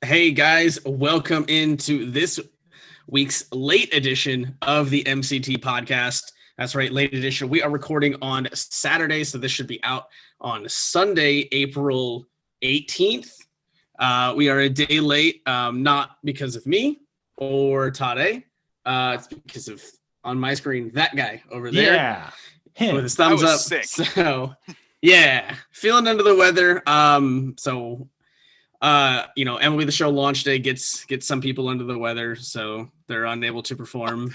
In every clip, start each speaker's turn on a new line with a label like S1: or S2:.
S1: Hey guys, welcome into this week's late edition of the MCT podcast. That's right, late edition. We are recording on Saturday, so this should be out on Sunday, April 18th. We are a day late, not because of me or Tade. It's because of, on my screen, that guy over there.
S2: Yeah, him.
S1: With his thumbs up.
S3: Sick.
S1: So, yeah, feeling under the weather. MLB The Show launch day gets some people under the weather, so they're unable to perform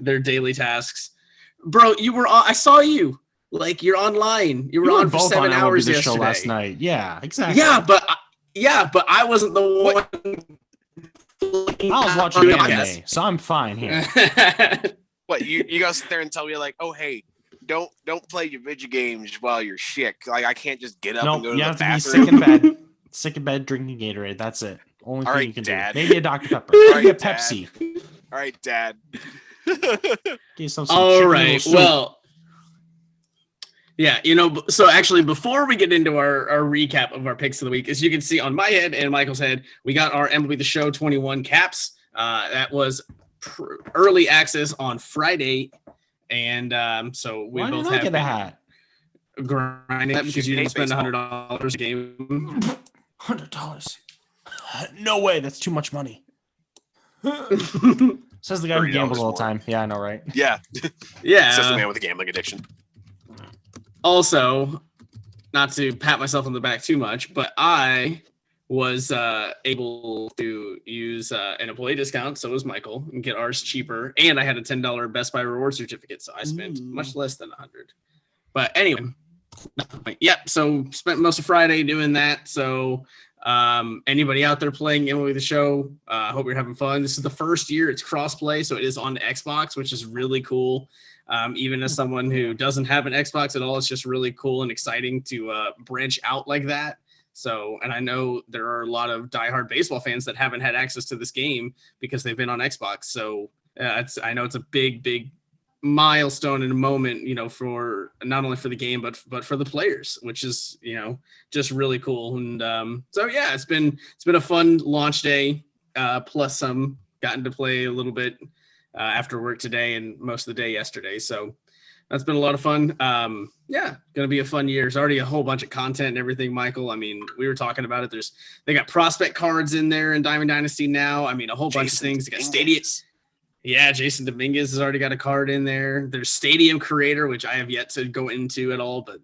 S1: their daily tasks. Bro, you were on. I saw you. Like, you're online. You were on for 7 hours
S2: MLB The
S1: yesterday.
S2: Show last night. Yeah, exactly.
S1: Yeah, but I wasn't the one.
S2: I was watching anime, so I'm fine here.
S3: What, you gotta sit there and tell me, like, oh, hey, don't play your video games while you're sick. Like, I can't just get up and go to the bathroom.
S2: You have to be sick in bed, drinking Gatorade. That's it. Only thing you can
S3: Dad.
S2: do. Maybe a Dr. Pepper. Maybe a Pepsi.
S3: All right, Dad.
S1: All right. Well, yeah, so actually, before we get into our recap of our picks of the week, as you can see on my head and Michael's head, we got our MLB The Show 21 caps. That was early access on Friday. And so we both have
S2: get a hat.
S1: Grinding that because you didn't spend $100 a game.
S2: $100? No way. That's too much money. Says the guy who gambles all the time. Yeah, I know, right?
S3: Yeah.
S1: Yeah.
S3: Says the man with a gambling addiction.
S1: Also, not to pat myself on the back too much, but I was able to use an employee discount, so was Michael, and get ours cheaper. And I had a $10 Best Buy reward certificate, so I spent much less than $100. But anyway, so spent most of Friday doing that. So anybody out there playing MLB The Show, I hope you're having fun. This is the first year it's cross-play, so it is on Xbox, which is really cool. Even as someone who doesn't have an Xbox at all, it's just really cool and exciting to branch out like that. So, and I know there are a lot of diehard baseball fans that haven't had access to this game because they've been on Xbox. So I know it's a big milestone and a moment, for not only for the game, but for the players, which is, just really cool. And so, yeah, it's been a fun launch day, plus some gotten to play a little bit after work today and most of the day yesterday. So that's been a lot of fun. Going to be a fun year. There's already a whole bunch of content and everything, Michael. I mean, we were talking about it. They got prospect cards in there in Diamond Dynasty now. I mean, a whole bunch of things. They got stadiums. Yeah, Jason Dominguez has already got a card in there. There's Stadium Creator, which I have yet to go into at all, but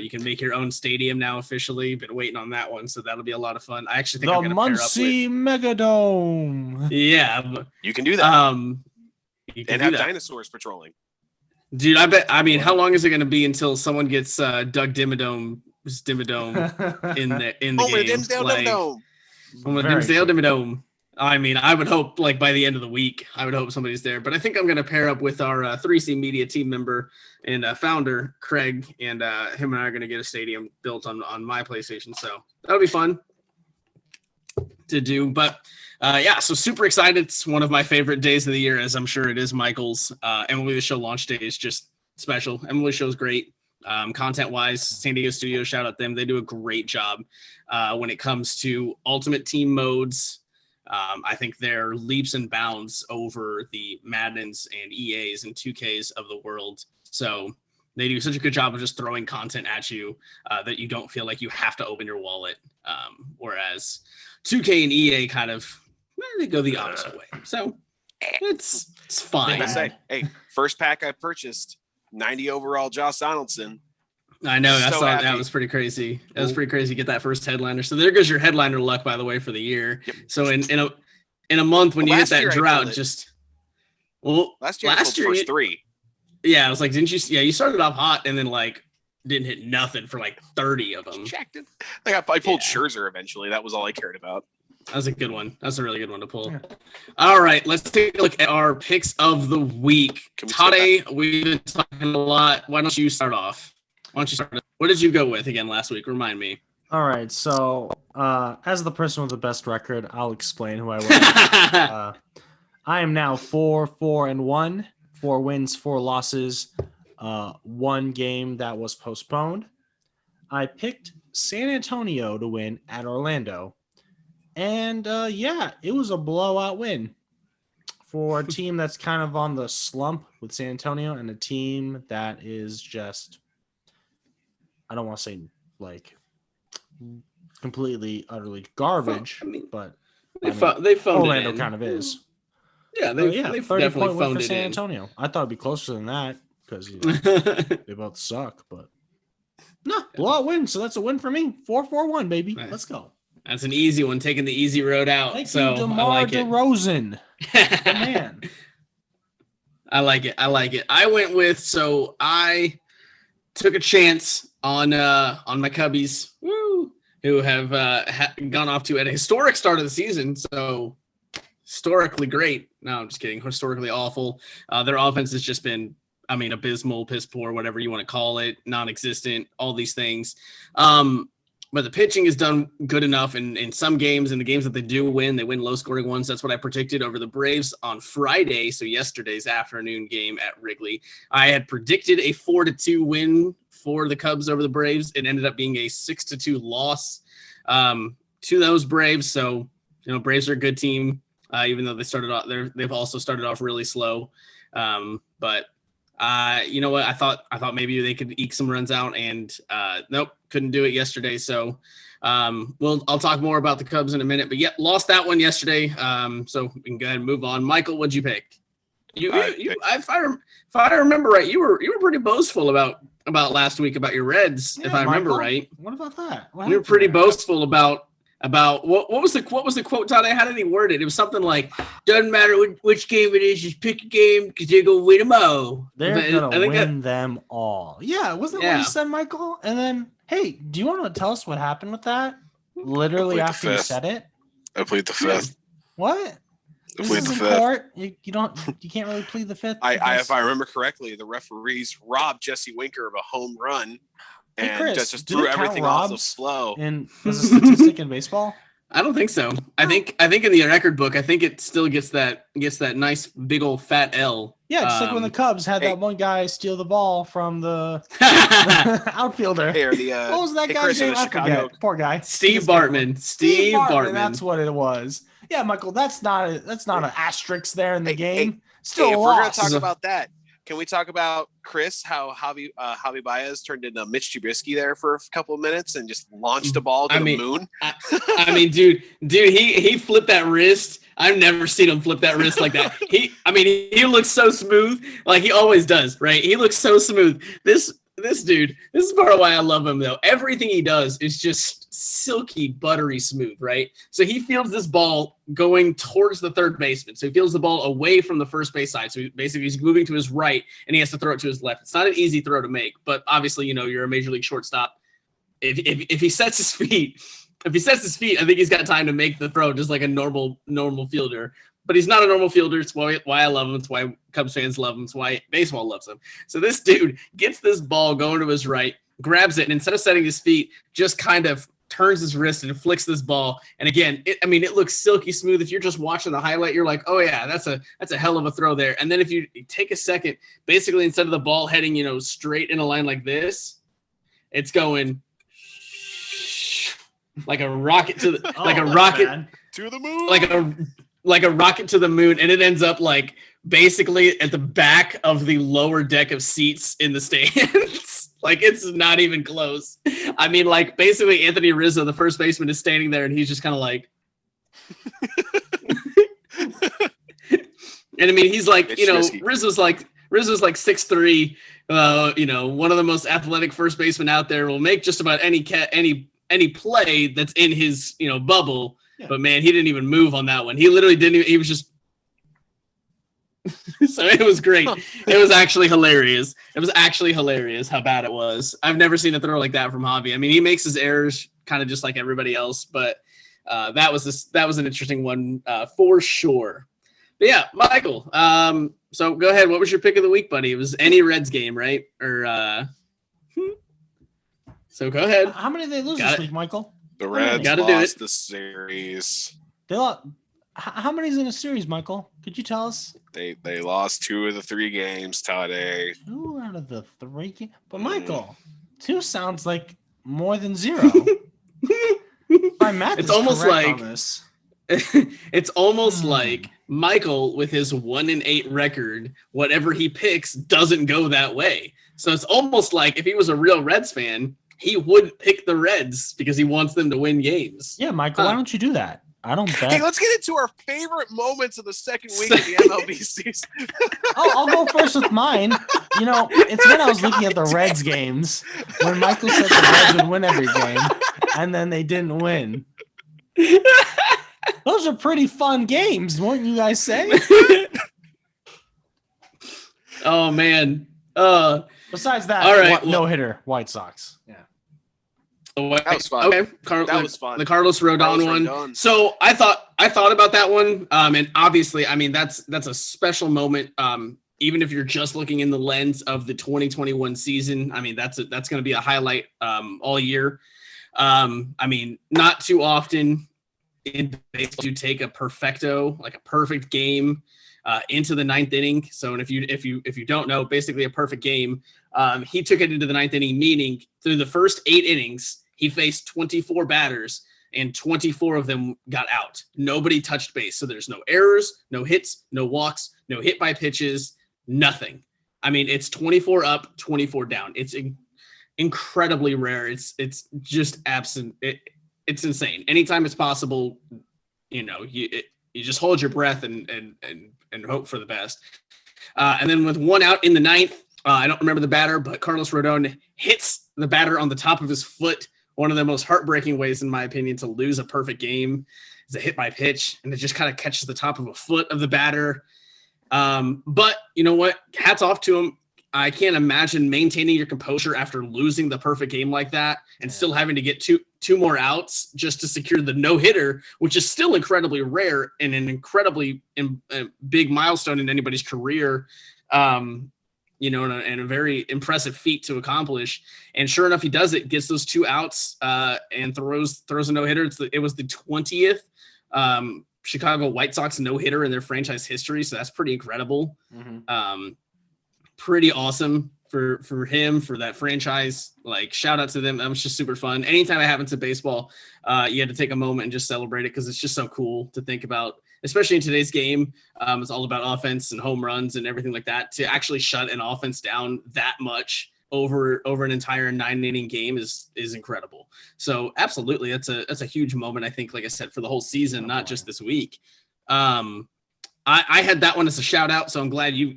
S1: you can make your own stadium now officially. Been waiting on that one, so that'll be a lot of fun. I actually think I'm going to pair up with
S2: Muncie Megadome.
S1: Yeah,
S3: you can do that. And have dinosaurs patrolling.
S1: Dude, I mean, how long is it going to be until someone gets Doug Dimmadome in the game? Dimmadome. Dimmadome. I mean, I would hope like by the end of the week, I would hope somebody's there. But I think I'm going to pair up with our 3C Media team member and founder, Craig, and him and I are going to get a stadium built on my PlayStation. So that'll be fun to do. But so super excited. It's one of my favorite days of the year, as I'm sure it is Michael's. MLB The Show launch day is just special. MLB The Show is great. Content-wise, San Diego Studios, shout out them. They do a great job when it comes to Ultimate Team modes. I think they're leaps and bounds over the Maddens and EAs and 2Ks of the world. So they do such a good job of just throwing content at you that you don't feel like you have to open your wallet. Whereas 2K and EA kind of, they go the opposite way. So it's fine.
S3: I say, hey, first pack I purchased, 90 overall Josh Donaldson.
S1: I know. I saw that was pretty crazy. That was pretty crazy to get that first headliner. So there goes your headliner luck, by the way, for the year. Yep. So in a month when you hit that drought,
S3: last year first three.
S1: Yeah, I was like, didn't you? Yeah, you started off hot and then like didn't hit nothing for like 30 of them.
S3: Checked it. I pulled Scherzer eventually. That was all I cared about.
S1: That was a good one. That's a really good one to pull. Yeah. All right, let's take a look at our picks of the week. Tade, we've been talking a lot. Why don't you start off? What did you go with again last week? Remind me.
S2: All right. So as the person with the best record, I'll explain who I was. I am now 4-4-1, 4 wins, 4 losses, 1 game that was postponed. I picked San Antonio to win at Orlando. And it was a blowout win for a team that's kind of on the slump with San Antonio and a team that is just, I don't want to say like completely, utterly garbage, but
S1: they phoned it
S2: Orlando
S1: in.
S2: kind of is.
S1: Yeah, they've
S2: 30
S1: definitely
S2: point win
S1: phoned
S2: for
S1: it
S2: San
S1: in.
S2: Antonio. I thought it'd be closer than that because they both suck, but no, blowout win. So that's a win for me. 4-4-1, baby.
S1: Nice.
S2: Let's go.
S1: That's an easy one, taking the easy road out.
S2: Thank
S1: so
S2: you, DeMar
S1: I like it.
S2: DeRozan. The man.
S1: I like it. I took a chance on my Cubbies, who have gone off to a historic start of the season. So historically great. No, I'm just kidding. Historically awful. Their offense has just been, abysmal, piss poor, whatever you want to call it, non-existent, all these things. But the pitching is done good enough in some games. In the games that they do win, they win low-scoring ones. That's what I predicted over the Braves on Friday, so yesterday's afternoon game at Wrigley. I had predicted a 4-2 win for the Cubs over the Braves. It ended up being a 6-2 loss to those Braves. So, Braves are a good team, even though they've also started off really slow. But you know what? I thought maybe they could eke some runs out, and nope, couldn't do it yesterday. So, I'll talk more about the Cubs in a minute. But lost that one yesterday. So we can go ahead and move on. Michael, what'd you pick? If I remember right, you were pretty boastful about last week about your Reds.
S2: Yeah,
S1: if I remember
S2: Michael,
S1: right,
S2: what about that?
S1: you were pretty boastful about what was the quote, Todd? How did he word it? It was something like, "Doesn't matter which game it is, just pick a game because they're gonna win them all.
S2: They're gonna win them all." Yeah, wasn't that what you said, Michael? And then, hey, do you want to tell us what happened with that? Literally after you said it,
S3: I plead the fifth.
S2: What? This is in court. You can't really plead the fifth.
S3: If I remember correctly, the referees robbed Jesse Winker of a home run. And
S2: Chris,
S3: just threw everything off the flow.
S2: And as a statistic in baseball?
S1: I don't think so. I think in the record book, I think it still gets that nice big old fat L.
S2: Yeah, just like when the Cubs had that one guy steal the ball from the outfielder. What was that guy's name? I forget. Poor guy.
S1: Steve Bartman. Steve Bartman.
S2: That's what it was. Yeah, Michael, that's not an asterisk there in the game.
S3: Still, if we're gonna talk about that, can we talk about Chris, how Javi Baez turned into Mitch Trubisky there for a couple of minutes and just launched a ball to the moon?
S1: Dude, he flipped that wrist. I've never seen him flip that wrist like that. He looks so smooth, like he always does, right? He looks so smooth. This dude, this is part of why I love him, though. Everything he does is just silky, buttery smooth, right? So he fields this ball going towards the third baseman. So he fields the ball away from the first base side. So basically he's moving to his right, and he has to throw it to his left. It's not an easy throw to make, but obviously, you're a major league shortstop. If he sets his feet, I think he's got time to make the throw just like a normal fielder. But he's not a normal fielder. It's why I love him. It's why Cubs fans love him. It's why baseball loves him. So this dude gets this ball going to his right, grabs it, and instead of setting his feet, just kind of turns his wrist and flicks this ball. And again, it looks silky smooth. If you're just watching the highlight, you're like, oh yeah, that's a hell of a throw there. And then if you take a second, basically instead of the ball heading, straight in a line like this, it's going like a rocket to the rocket
S3: to the moon.
S1: Like a rocket to the moon, and it ends up like basically at the back of the lower deck of seats in the stands. Like it's not even close. Basically Anthony Rizzo, the first baseman, is standing there and he's just kind of like and he's like, Rizzo's like 6'3", one of the most athletic first basemen out there, will make just about any play that's in his, bubble. Yeah. But man, he didn't even move on that one. He literally didn't even, he was just so it was great. It was actually hilarious. It was actually hilarious how bad it was. I've never seen a throw like that from Javi. He makes his errors kind of just like everybody else, but that was an interesting one for sure. But yeah, Michael. So go ahead. What was your pick of the week, buddy? It was any Reds game, right? Or so go ahead.
S2: How many did they lose this week, Michael?
S3: The Reds lost the series.
S2: They lost. How many's in a series, Michael? Could you tell us?
S3: They lost 2 of the 3 games today.
S2: 2 out of the 3 games? But Michael, 2 sounds like more than 0. My math
S1: it's
S2: is
S1: almost
S2: correct
S1: like
S2: on this.
S1: it's almost like Michael with his 1-8 record, whatever he picks doesn't go that way. So it's almost like if he was a real Reds fan, he would pick the Reds because he wants them to win games.
S2: Yeah, Michael, why don't you do that? I don't bet.
S3: Hey, let's get into our favorite moments of the second week of the MLB season.
S2: I'll go first with mine. You know, it's when I was looking at the Reds games when Michael said the Reds would win every game, and then they didn't win. Those are pretty fun games, wouldn't you guys say?
S1: Oh, man.
S2: Besides that,
S1: all right,
S2: no-hitter, White Sox. Yeah.
S3: That was fun.
S1: Okay,
S3: that was fun.
S1: The Carlos Rodon one.
S3: Rodon.
S1: So I thought about that one, and obviously, I mean that's a special moment. Even if you're just looking in the lens of the 2021 season, I mean that's going to be a highlight all year. I mean, not too often in baseball you take a perfecto, like a perfect game, into the ninth inning. So, and if you don't know, basically a perfect game. He took it into the ninth inning, meaning through the first 8 innings. He faced 24 batters, and 24 of them got out. Nobody touched base. So there's no errors, no hits, no walks, no hit by pitches, nothing. I mean, it's 24 up, 24 down. It's incredibly rare. It's just absent. It's insane. Anytime it's possible, you know, you just hold your breath and hope for the best. And then with 1 out in the ninth, I don't remember the batter, but Carlos Rodon hits the batter on the top of his foot. One of the most heartbreaking ways, in my opinion, to lose a perfect game is a hit by pitch, and it just kind of catches the top of a foot of the batter. But you know what? Hats off to him. I can't imagine maintaining your composure after losing the perfect game like that and still having to get two more outs just to secure the no-hitter, which is still incredibly rare and an incredibly big milestone in anybody's career. You know, and a very impressive feat to accomplish. And sure enough, he does it, gets those 2 outs, and throws a no-hitter. It was the 20th Chicago White Sox no-hitter in their franchise history, so that's pretty incredible. Mm-hmm. Pretty awesome for him, for that franchise. Like, shout out to them. That was just super fun. Anytime it happens in baseball, you had to take a moment and just celebrate it because it's just so cool to think about. Especially in today's game, it's all about offense and home runs and everything like that. To actually shut an offense down that much over an entire 9-inning game is incredible. So absolutely, that's a huge moment. I think, like I said, for the whole season, not just this week. I had that one as a shout out, so I'm glad you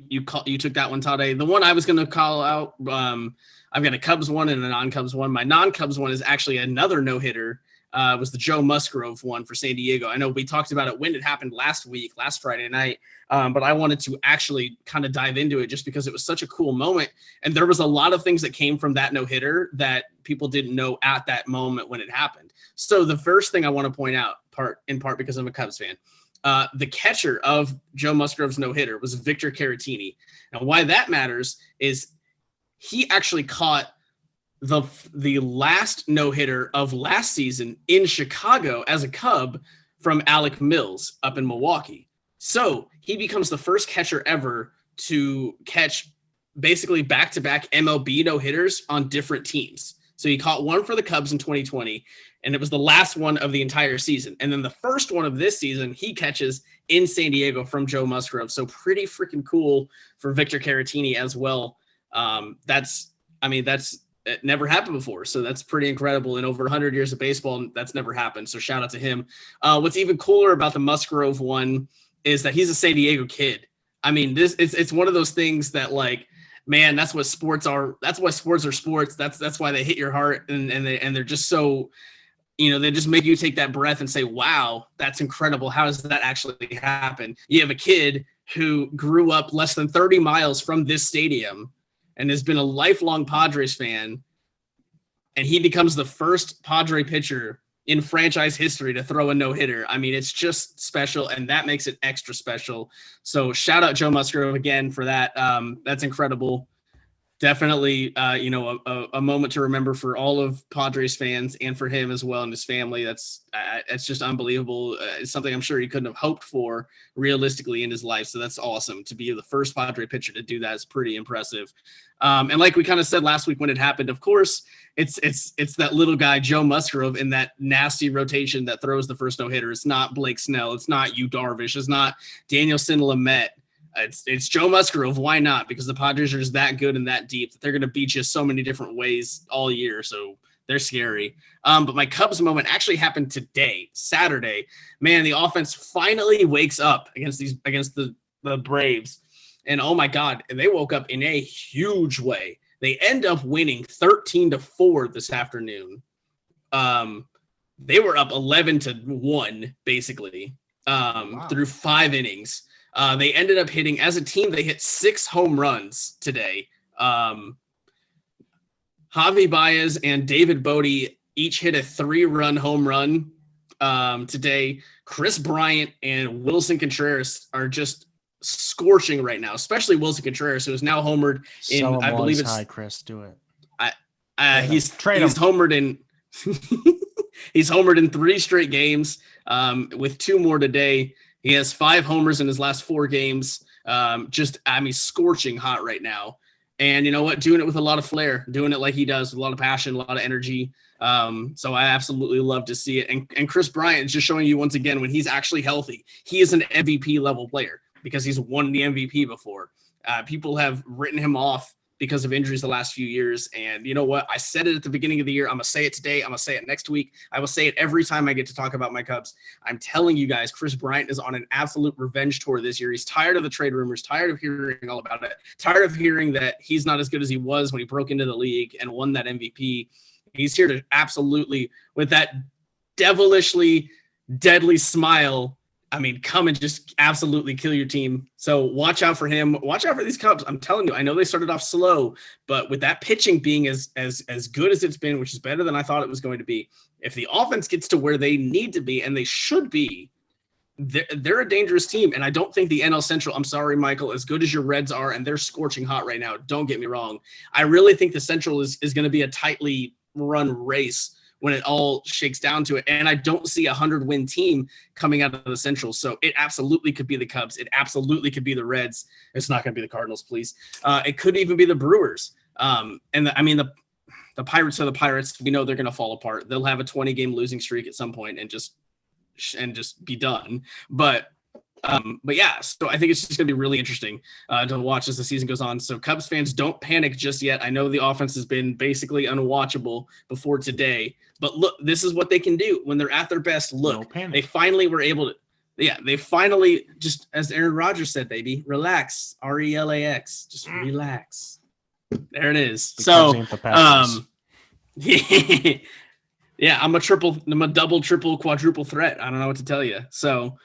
S1: took that one, Tade. The one I was going to call out, I've got a Cubs one and a non-Cubs one. My non-Cubs one is actually another no-hitter. Was the Joe Musgrove one for San Diego. I know we talked about it when it happened last Friday night, but I wanted to actually kind of dive into it just because it was such a cool moment. And there was a lot of things that came from that no-hitter that people didn't know at that moment when it happened. So the first thing I want to point out, in part because I'm a Cubs fan, the catcher of Joe Musgrove's no-hitter was Victor Caratini. Now, why that matters is he actually caught the last no-hitter of last season in Chicago as a Cub from Alec Mills up in Milwaukee. So he becomes the first catcher ever to catch basically back-to-back MLB no-hitters on different teams. So he caught one for the Cubs in 2020, and it was the last one of the entire season. And then the first one of this season, he catches in San Diego from Joe Musgrove. So pretty freaking cool for Victor Caratini as well. It never happened before. So that's pretty incredible. In over 100 years of baseball, that's never happened. So shout out to him. What's even cooler about the Musgrove one is that he's a San Diego kid. I mean, it's one of those things that, like, man, that's what sports are. That's why sports are sports. That's why they hit your heart, and they're just so, you know, they just make you take that breath and say, wow, that's incredible. How does that actually happen? You have a kid who grew up less than 30 miles from this stadium and has been a lifelong Padres fan, and he becomes the first Padre pitcher in franchise history to throw a no-hitter. I mean, it's just special, and that makes it extra special. So shout out Joe Musgrove again for that. That's incredible. definitely, a moment to remember for all of Padres fans and for him as well and his family. That's just unbelievable. It's something I'm sure he couldn't have hoped for realistically in his life. So that's awesome. To be the first Padre pitcher to do that is pretty impressive. And like we kind of said last week when it happened, of course, it's that little guy, Joe Musgrove, in that nasty rotation that throws the first no-hitter. It's not Blake Snell. It's not Yu Darvish. It's not Daniel Sinlamet. It's Joe Musgrove. Why not? Because the Padres are just that good and that deep that they're going to beat you so many different ways all year. So they're scary. But my Cubs moment actually happened today, Saturday. Man, the offense finally wakes up against the Braves. And oh my God, they woke up in a huge way. They end up winning 13-4 this afternoon. They were up 11-1 basically through 5 innings. They ended up hitting, as a team, they hit 6 home runs today. Javi Baez and David Bodie each hit a 3-run home run today. Chris Bryant and Wilson Contreras are just scorching right now, especially Wilson Contreras, who is now homered in, I believe it's
S2: high. Chris, do it.
S1: He's homered in he's homered in 3 straight games, with 2 more today. He has 5 homers in his last 4 games. Scorching hot right now. And you know what? Doing it with a lot of flair, doing it like he does, with a lot of passion, a lot of energy. So I absolutely love to see it. And Chris Bryant is just showing you once again, when he's actually healthy, he is an MVP level player because he's won the MVP before. People have written him off because of injuries the last few years. And you know what? I said it at the beginning of the year. I'm going to say it today. I'm going to say it next week. I will say it every time I get to talk about my Cubs. I'm telling you guys, Chris Bryant is on an absolute revenge tour this year. He's tired of the trade rumors, tired of hearing all about it, tired of hearing that he's not as good as he was when he broke into the league and won that MVP. He's here to absolutely, with that devilishly deadly smile, come and just absolutely kill your team. So watch out for him. Watch out for these Cubs. I'm telling you, I know they started off slow, but with that pitching being as good as it's been, which is better than I thought it was going to be, if the offense gets to where they need to be, and they should be, they're a dangerous team. And I don't think the NL Central, I'm sorry, Michael, as good as your Reds are, and they're scorching hot right now, don't get me wrong, I really think the Central is going to be a tightly run race when it all shakes down to it. And I don't see 100-win team coming out of the Central. So it absolutely could be the Cubs. It absolutely could be the Reds. It's not going to be the Cardinals, please. It could even be the Brewers. The Pirates are the Pirates. We know they're going to fall apart. They'll have a 20-game losing streak at some point and just be done. But yeah, so I think it's just going to be really interesting to watch as the season goes on. So Cubs fans, don't panic just yet. I know the offense has been basically unwatchable before today, but look, this is what they can do when they're at their best. Look, they finally were able to, they finally, just as Aaron Rodgers said, baby, relax, RELAX, just relax. There it is. So, yeah, I'm a double, triple, quadruple threat. I don't know what to tell you. So,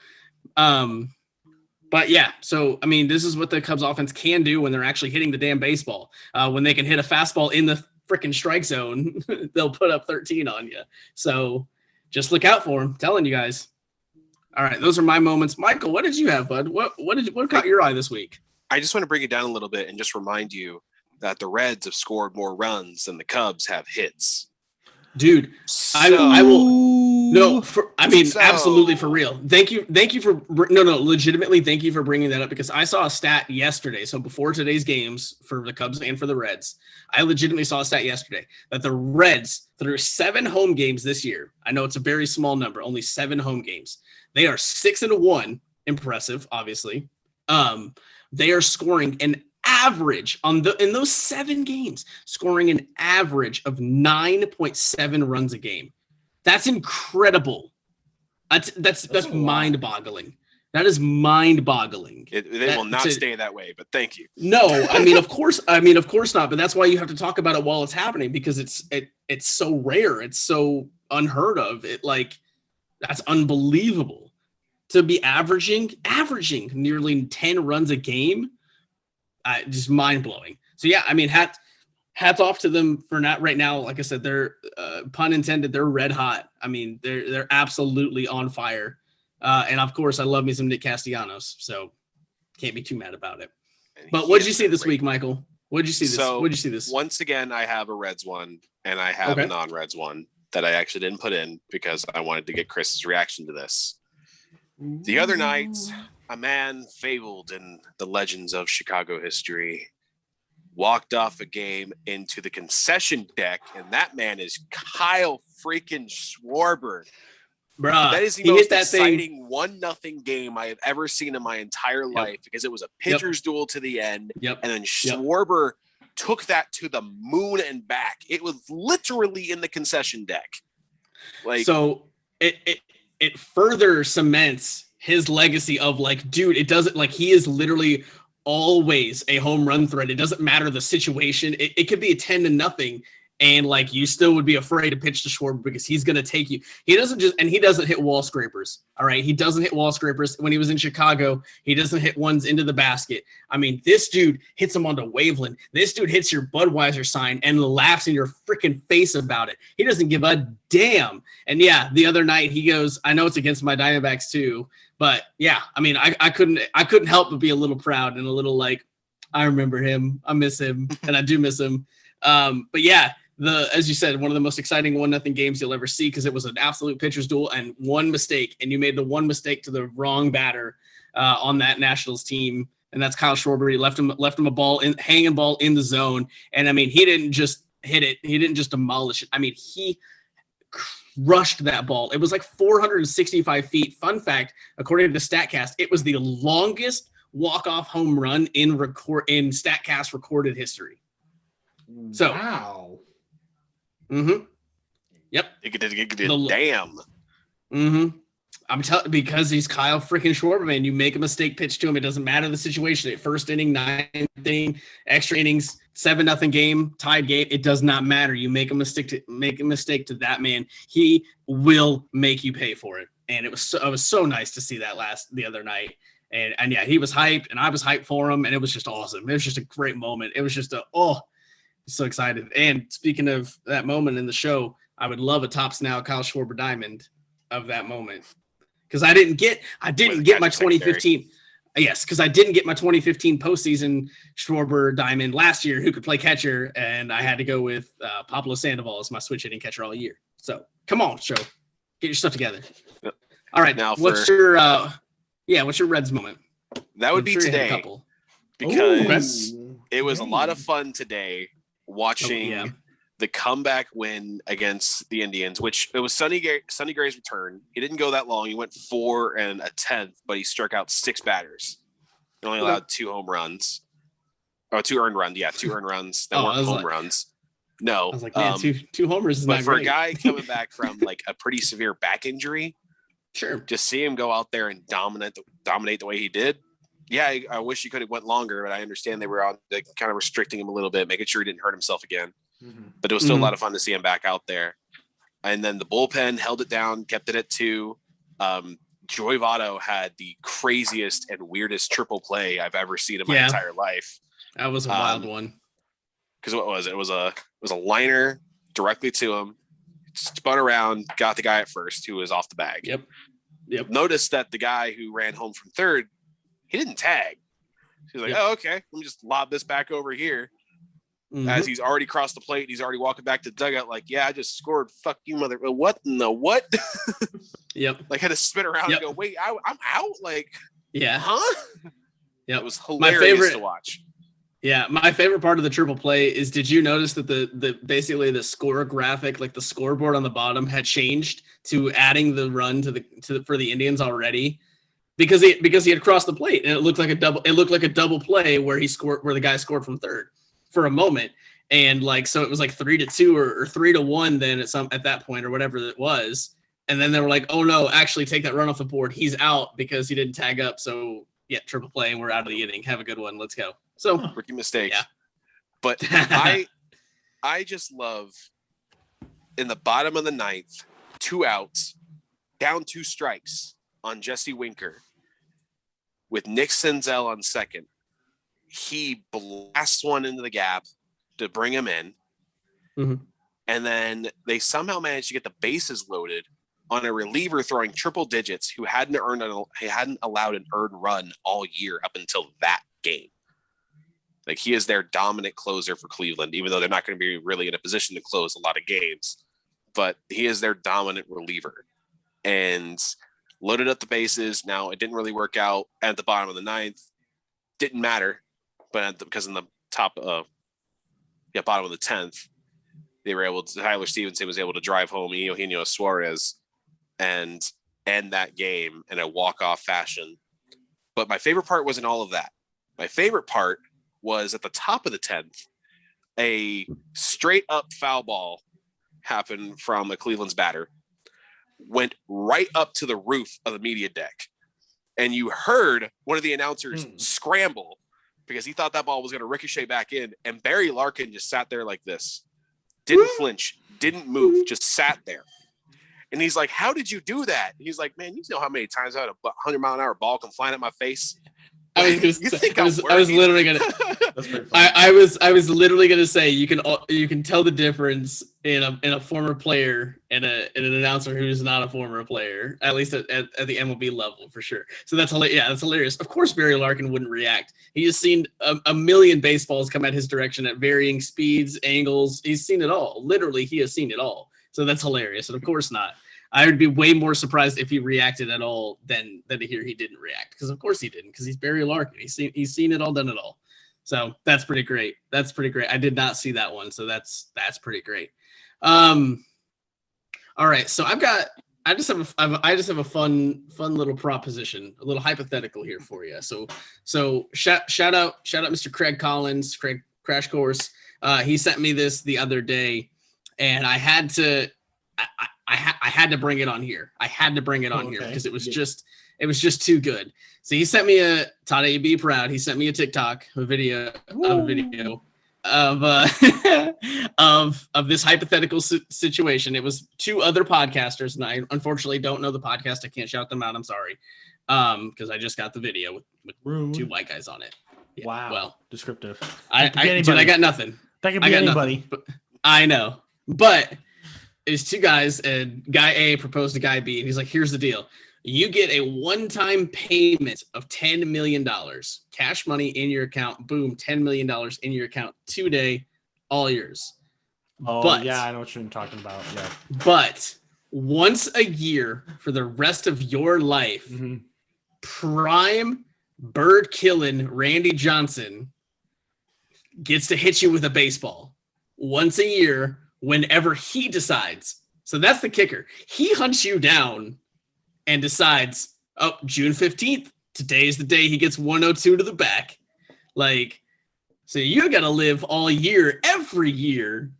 S1: but yeah, so, this is what the Cubs offense can do when they're actually hitting the damn baseball. When they can hit a fastball in the freaking strike zone, they'll put up 13 on you. So just look out for them. Telling you guys. All right. Those are my moments. Michael, what did you have, bud? What caught your eye this week?
S3: I just want to bring it down a little bit and just remind you that the Reds have scored more runs than the Cubs have hits.
S1: Dude, I will. No, absolutely, for real. Thank you for legitimately. Thank you for bringing that up, because I saw a stat yesterday. So before today's games for the Cubs and for the Reds, I legitimately saw a stat yesterday that the Reds, through 7 home games this year, I know it's a very small number, only 7 home games, they are 6-1. Impressive, obviously. They are scoring an average in those 7 games, scoring an average of 9.7 runs a game. That's incredible. That's mind-boggling. That is mind-boggling.
S3: They will not stay that way, but thank you.
S1: No, of course not. But that's why you have to talk about it while it's happening, because it's so rare. It's so unheard of. That's unbelievable to be averaging nearly 10 runs a game. Just mind-blowing. So yeah, hats off to them for not right now. Like I said, they're pun intended, they're red hot. They're absolutely on fire. And of course, I love me some Nick Castellanos, so can't be too mad about it. But what did you see this week, Michael? What'd you see this?
S3: So,
S1: What'd you see this?
S3: Once again, I have a Reds one, and I have a non-Reds one that I actually didn't put in because I wanted to get Chris's reaction to this. The other night, a man fabled in the legends of Chicago history walked off a game into the concession deck, and that man is Kyle freaking Schwarber.
S1: Bruh,
S3: that is the most exciting 1-0 game I have ever seen in my entire life because it was a pitcher's duel to the end. And then Schwarber took that to the moon and back. It was literally in the concession deck.
S1: So it further cements his legacy of like, dude, it doesn't like he is literally always a home run threat. It doesn't matter the situation. It could be a 10-0. And like you still would be afraid to pitch to Schwarber because he's going to take you. He doesn't hit wall scrapers. All right. He doesn't hit wall scrapers. When he was in Chicago, he doesn't hit ones into the basket. I mean, this dude hits them onto Waveland. This dude hits your Budweiser sign and laughs in your freaking face about it. He doesn't give a damn. And yeah, the other night he goes, I know it's against my Diamondbacks too, but yeah, I mean, I couldn't help but be a little proud and a little like, I remember him. I miss him and I do miss him. But yeah, as you said, one of the most exciting 1-0 games you'll ever see because it was an absolute pitcher's duel and one mistake, and you made the one mistake to the wrong batter on that Nationals team, and that's Kyle Schwarber. He left him a hanging ball in the zone, and I mean he didn't just hit it, he didn't just demolish it. I mean he crushed that ball. It was like 465 feet. Fun fact, according to StatCast, it was the longest walk-off home run in StatCast recorded history. So
S2: wow.
S1: Mm-hmm. Yep.
S3: Damn.
S1: Mm-hmm. I'm telling because he's Kyle freaking Schwarber, man. You make a mistake pitch to him, it doesn't matter the situation. First inning, 9th inning, extra innings, 7-0 game, tied game. It does not matter. You make a mistake to that man, he will make you pay for it. And it was so nice to see that the other night. And yeah, he was hyped, and I was hyped for him, and it was just awesome. It was just a great moment. It was just so excited. And speaking of that moment in the show, I would love a Tops Now Kyle Schwarber diamond of that moment. Because I didn't get my 2015. Yes, because I didn't get my 2015 postseason Schwarber diamond last year who could play catcher, and I had to go with Pablo Sandoval as my switch hitting catcher all year. So come on, show. Get your stuff together.
S3: Yep.
S1: All right. Now what's your Reds moment?
S3: That would be today. Because it was a lot of fun today. Watching the comeback win against the Indians, which it was Sonny Gray's return. He didn't go that long. He went 4 1/10, but he struck out 6 batters. He only allowed 2 home runs. Oh, 2 earned runs. Yeah, 2 earned runs that weren't home runs. No.
S1: I was like, man, two homers is
S3: but
S1: not
S3: for
S1: great.
S3: a guy coming back from like a pretty severe back injury,
S1: sure,
S3: just see him go out there and dominate the way he did. Yeah, I wish he could have went longer, but I understand they were on kind of restricting him a little bit, making sure he didn't hurt himself again. Mm-hmm. But it was still a lot of fun to see him back out there. And then the bullpen held it down, kept it at 2. Joey Votto had the craziest and weirdest triple play I've ever seen in my entire life.
S1: That was a wild one.
S3: Because what was it? It was a liner directly to him, spun around, got the guy at first who was off the bag.
S1: Yep.
S3: Noticed that the guy who ran home from third, he didn't tag. He's like, oh, okay, let me just lob this back over here. Mm-hmm. As he's already crossed the plate, he's already walking back to the dugout like, yeah, I just scored. Fuck you, mother. What in the what?
S1: Yep.
S3: Like had to spin around and go, wait, I'm out? Like,
S1: yeah.
S3: Huh?
S1: Yep.
S3: It was hilarious to watch.
S1: Yeah, my favorite part of the triple play is, did you notice that the basically the score graphic, like the scoreboard on the bottom, had changed to adding the run for the Indians already? Because he had crossed the plate and it looked like a double play where the guy scored from third for a moment. And like, so it was like 3-2 or 3-1 then at that point or whatever it was. And then they were like, oh no, actually take that run off the board. He's out because he didn't tag up. So yeah, triple play and we're out of the inning. Have a good one. Let's go. So
S3: rookie mistake.
S1: Yeah.
S3: But I just love in the bottom of the 9th, 2 outs, down 2 strikes on Jesse Winker with Nick Senzel on second. He blasts one into the gap to bring him in.
S1: Mm-hmm.
S3: And then they somehow managed to get the bases loaded on a reliever throwing triple digits who hadn't allowed an earned run all year up until that game. Like, he is their dominant closer for Cleveland, even though they're not going to be really in a position to close a lot of games. But he is their dominant reliever. And loaded up the bases. Now, it didn't really work out at the bottom of the ninth. Didn't matter. But because in the bottom of the 10th, they were able to, Tyler Stevenson was able to drive home Eugenio Suarez and end that game in a walk-off fashion. But my favorite part wasn't all of that. My favorite part was at the top of the 10th, a straight up foul ball happened from a Cleveland's batter, went right up to the roof of the media deck. And you heard one of the announcers scramble because he thought that ball was going to ricochet back in. And Barry Larkin just sat there like this, didn't flinch, didn't move, just sat there. And he's like, "How did you do that?" And he's like, "Man, you know how many times I had a 100-mile-an-hour ball come flying at my face?" I was literally
S1: gonna say you can tell the difference in a former player and an announcer who's not a former player, at least at the MLB level for sure. So that's hilarious. Yeah, that's hilarious. Of course, Barry Larkin wouldn't react. He has seen a million baseballs come at his direction at varying speeds, angles. He's seen it all. Literally, he has seen it all. So that's hilarious. And of course not. I would be way more surprised if he reacted at all than to hear he didn't react. Because of course he didn't, because he's Barry Larkin. He's seen it all, done it all. So that's pretty great. That's pretty great. I did not see that one. So that's pretty great. All right. So I just have a fun little proposition, a little hypothetical here for you. So shout out Mr. Craig Collins, Craig Crash Course. He sent me this the other day, and I had to bring it on here. I had to bring it on here because it was just too good. So he sent me Todd A. Be Proud. He sent me a TikTok, a video of this hypothetical situation. It was two other podcasters, and I unfortunately don't know the podcast. I can't shout them out. I'm sorry, because I just got the video with two white guys on it. Yeah,
S2: wow.
S1: Well,
S2: descriptive.
S1: I got nothing.
S2: That could be anybody.
S1: But I know, but it's two guys, and guy A proposed to guy B, and he's like, "Here's the deal. You get a one-time payment of $10 million, cash money in your account. Boom, $10 million in your account today, all yours."
S2: Oh, but, yeah, I know what you're talking about. Yeah.
S1: But once a year for the rest of your life, prime bird killing Randy Johnson gets to hit you with a baseball once a year whenever he decides. So that's the kicker. He hunts you down and decides, oh, June 15th, today's the day he gets 102 to the back. Like, so you got to live all year, every year,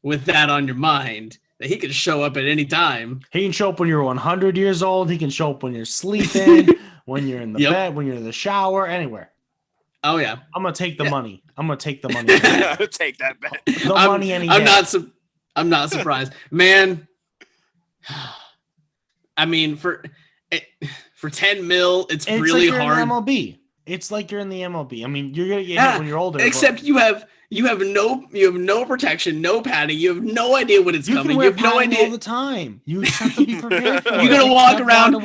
S1: with that on your mind, that he can show up at any time.
S2: He can show up when you're 100 years old. He can show up when you're sleeping, when you're in the bed, when you're in the shower, anywhere.
S1: Oh, yeah.
S2: I'm going to take the money. I'm going to take the money.
S3: Take that bet.
S2: The money any day.
S1: I'm not surprised. Man, I mean, for 10 mil, it's really
S2: like
S1: hard.
S2: In the MLB. It's like you're in the MLB. I mean, you're gonna get hit when you're older.
S1: Except you have no protection, no padding. You have no idea when it's coming. You have no idea
S2: all the time. You have to be prepared for it.
S1: You're gonna walk around.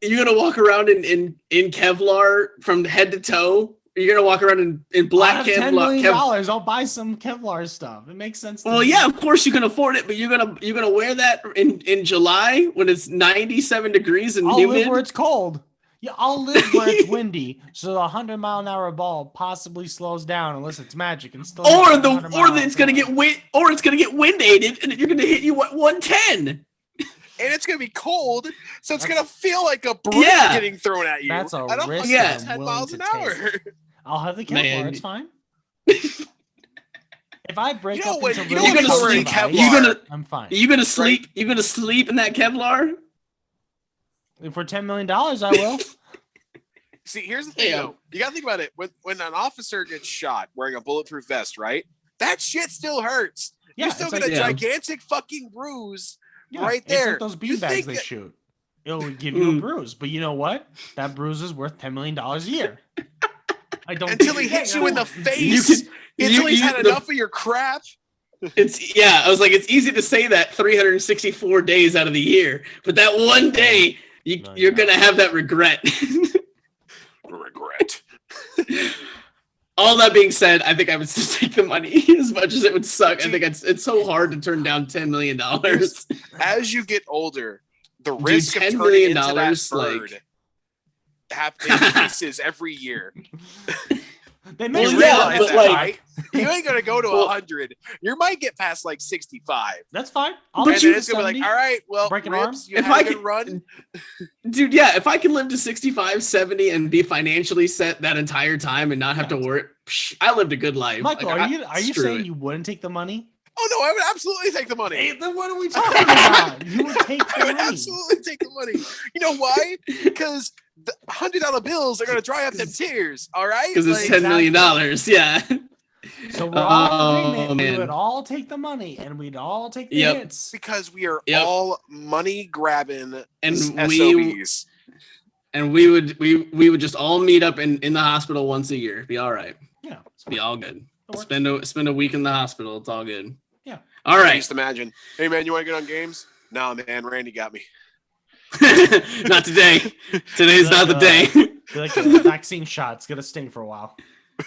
S1: You're gonna walk around in Kevlar from head to toe. You're gonna walk around in black Kevlar.
S2: $10 million. I'll buy some Kevlar stuff. It makes sense.
S1: Well, yeah, of course you can afford it, but you're gonna wear that in July when it's 97 degrees and humid.
S2: I'll live where it's cold. Yeah, I'll live where it's windy, so the 100-mile-an-hour ball possibly slows down unless it's magic and still.
S1: Or it's gonna get wind-aided, and you're gonna hit you at 110.
S3: And it's gonna be cold, so it's gonna feel like a brick getting thrown at you.
S2: That's a risk.
S3: 10 miles an hour.
S2: I'll have the Kevlar. It's fine. If I break up into I'm fine.
S1: You gonna sleep? You gonna sleep in that Kevlar?
S2: For $10 million, I will.
S3: See, here's the thing, though. You got to think about it. When an officer gets shot wearing a bulletproof vest, right? That shit still hurts.
S2: Yeah,
S3: you still get a gigantic fucking bruise right there.
S2: It's like those beanbags they shoot. It'll give you a bruise. But you know what? That bruise is worth $10 million a year.
S3: Until he hits you in the face. Until he's had enough of your crap.
S1: I was like, it's easy to say that 364 days out of the year. But that one day... You're going to have that regret. all that being said, I think I would still take the money as much as it would suck. I think it's so hard to turn down $10 million.
S3: As you get older, the risk of
S1: $10
S3: turning
S1: million,
S3: into that bird increases every year.
S2: They
S3: may realize that, right? You ain't gonna go to 100. You might get past like 65.
S2: That's fine.
S3: And then it's gonna be like, all right, well, Ribs, you had a good run.
S1: Dude, yeah, if I can live to 65, 70 and be financially set that entire time and not have to work, I lived a good life.
S2: Michael, are you saying you wouldn't take the money?
S3: Oh no, I would absolutely take the money.
S2: Hey, then what are we talking about? You would take the money.
S3: I would absolutely take the money. You know why? Because the $100 bills are going to dry up them tears. All right?
S1: Because it's $10 million. Yeah.
S2: So we're all in agreement. We would all take the money and we'd all take the hits.
S3: Because we are all money grabbing
S1: and
S3: SOBs.
S1: We would just all meet up in the hospital once a year. Be all right.
S2: Yeah.
S1: Be all good. Spend a week in the hospital. It's all good.
S2: Yeah.
S1: All right.
S3: Just imagine. Hey man, you want to get on games? Nah, man. Randy got me.
S1: Not today. Today's not the day.
S2: Like a vaccine shot. It's gonna sting for a while.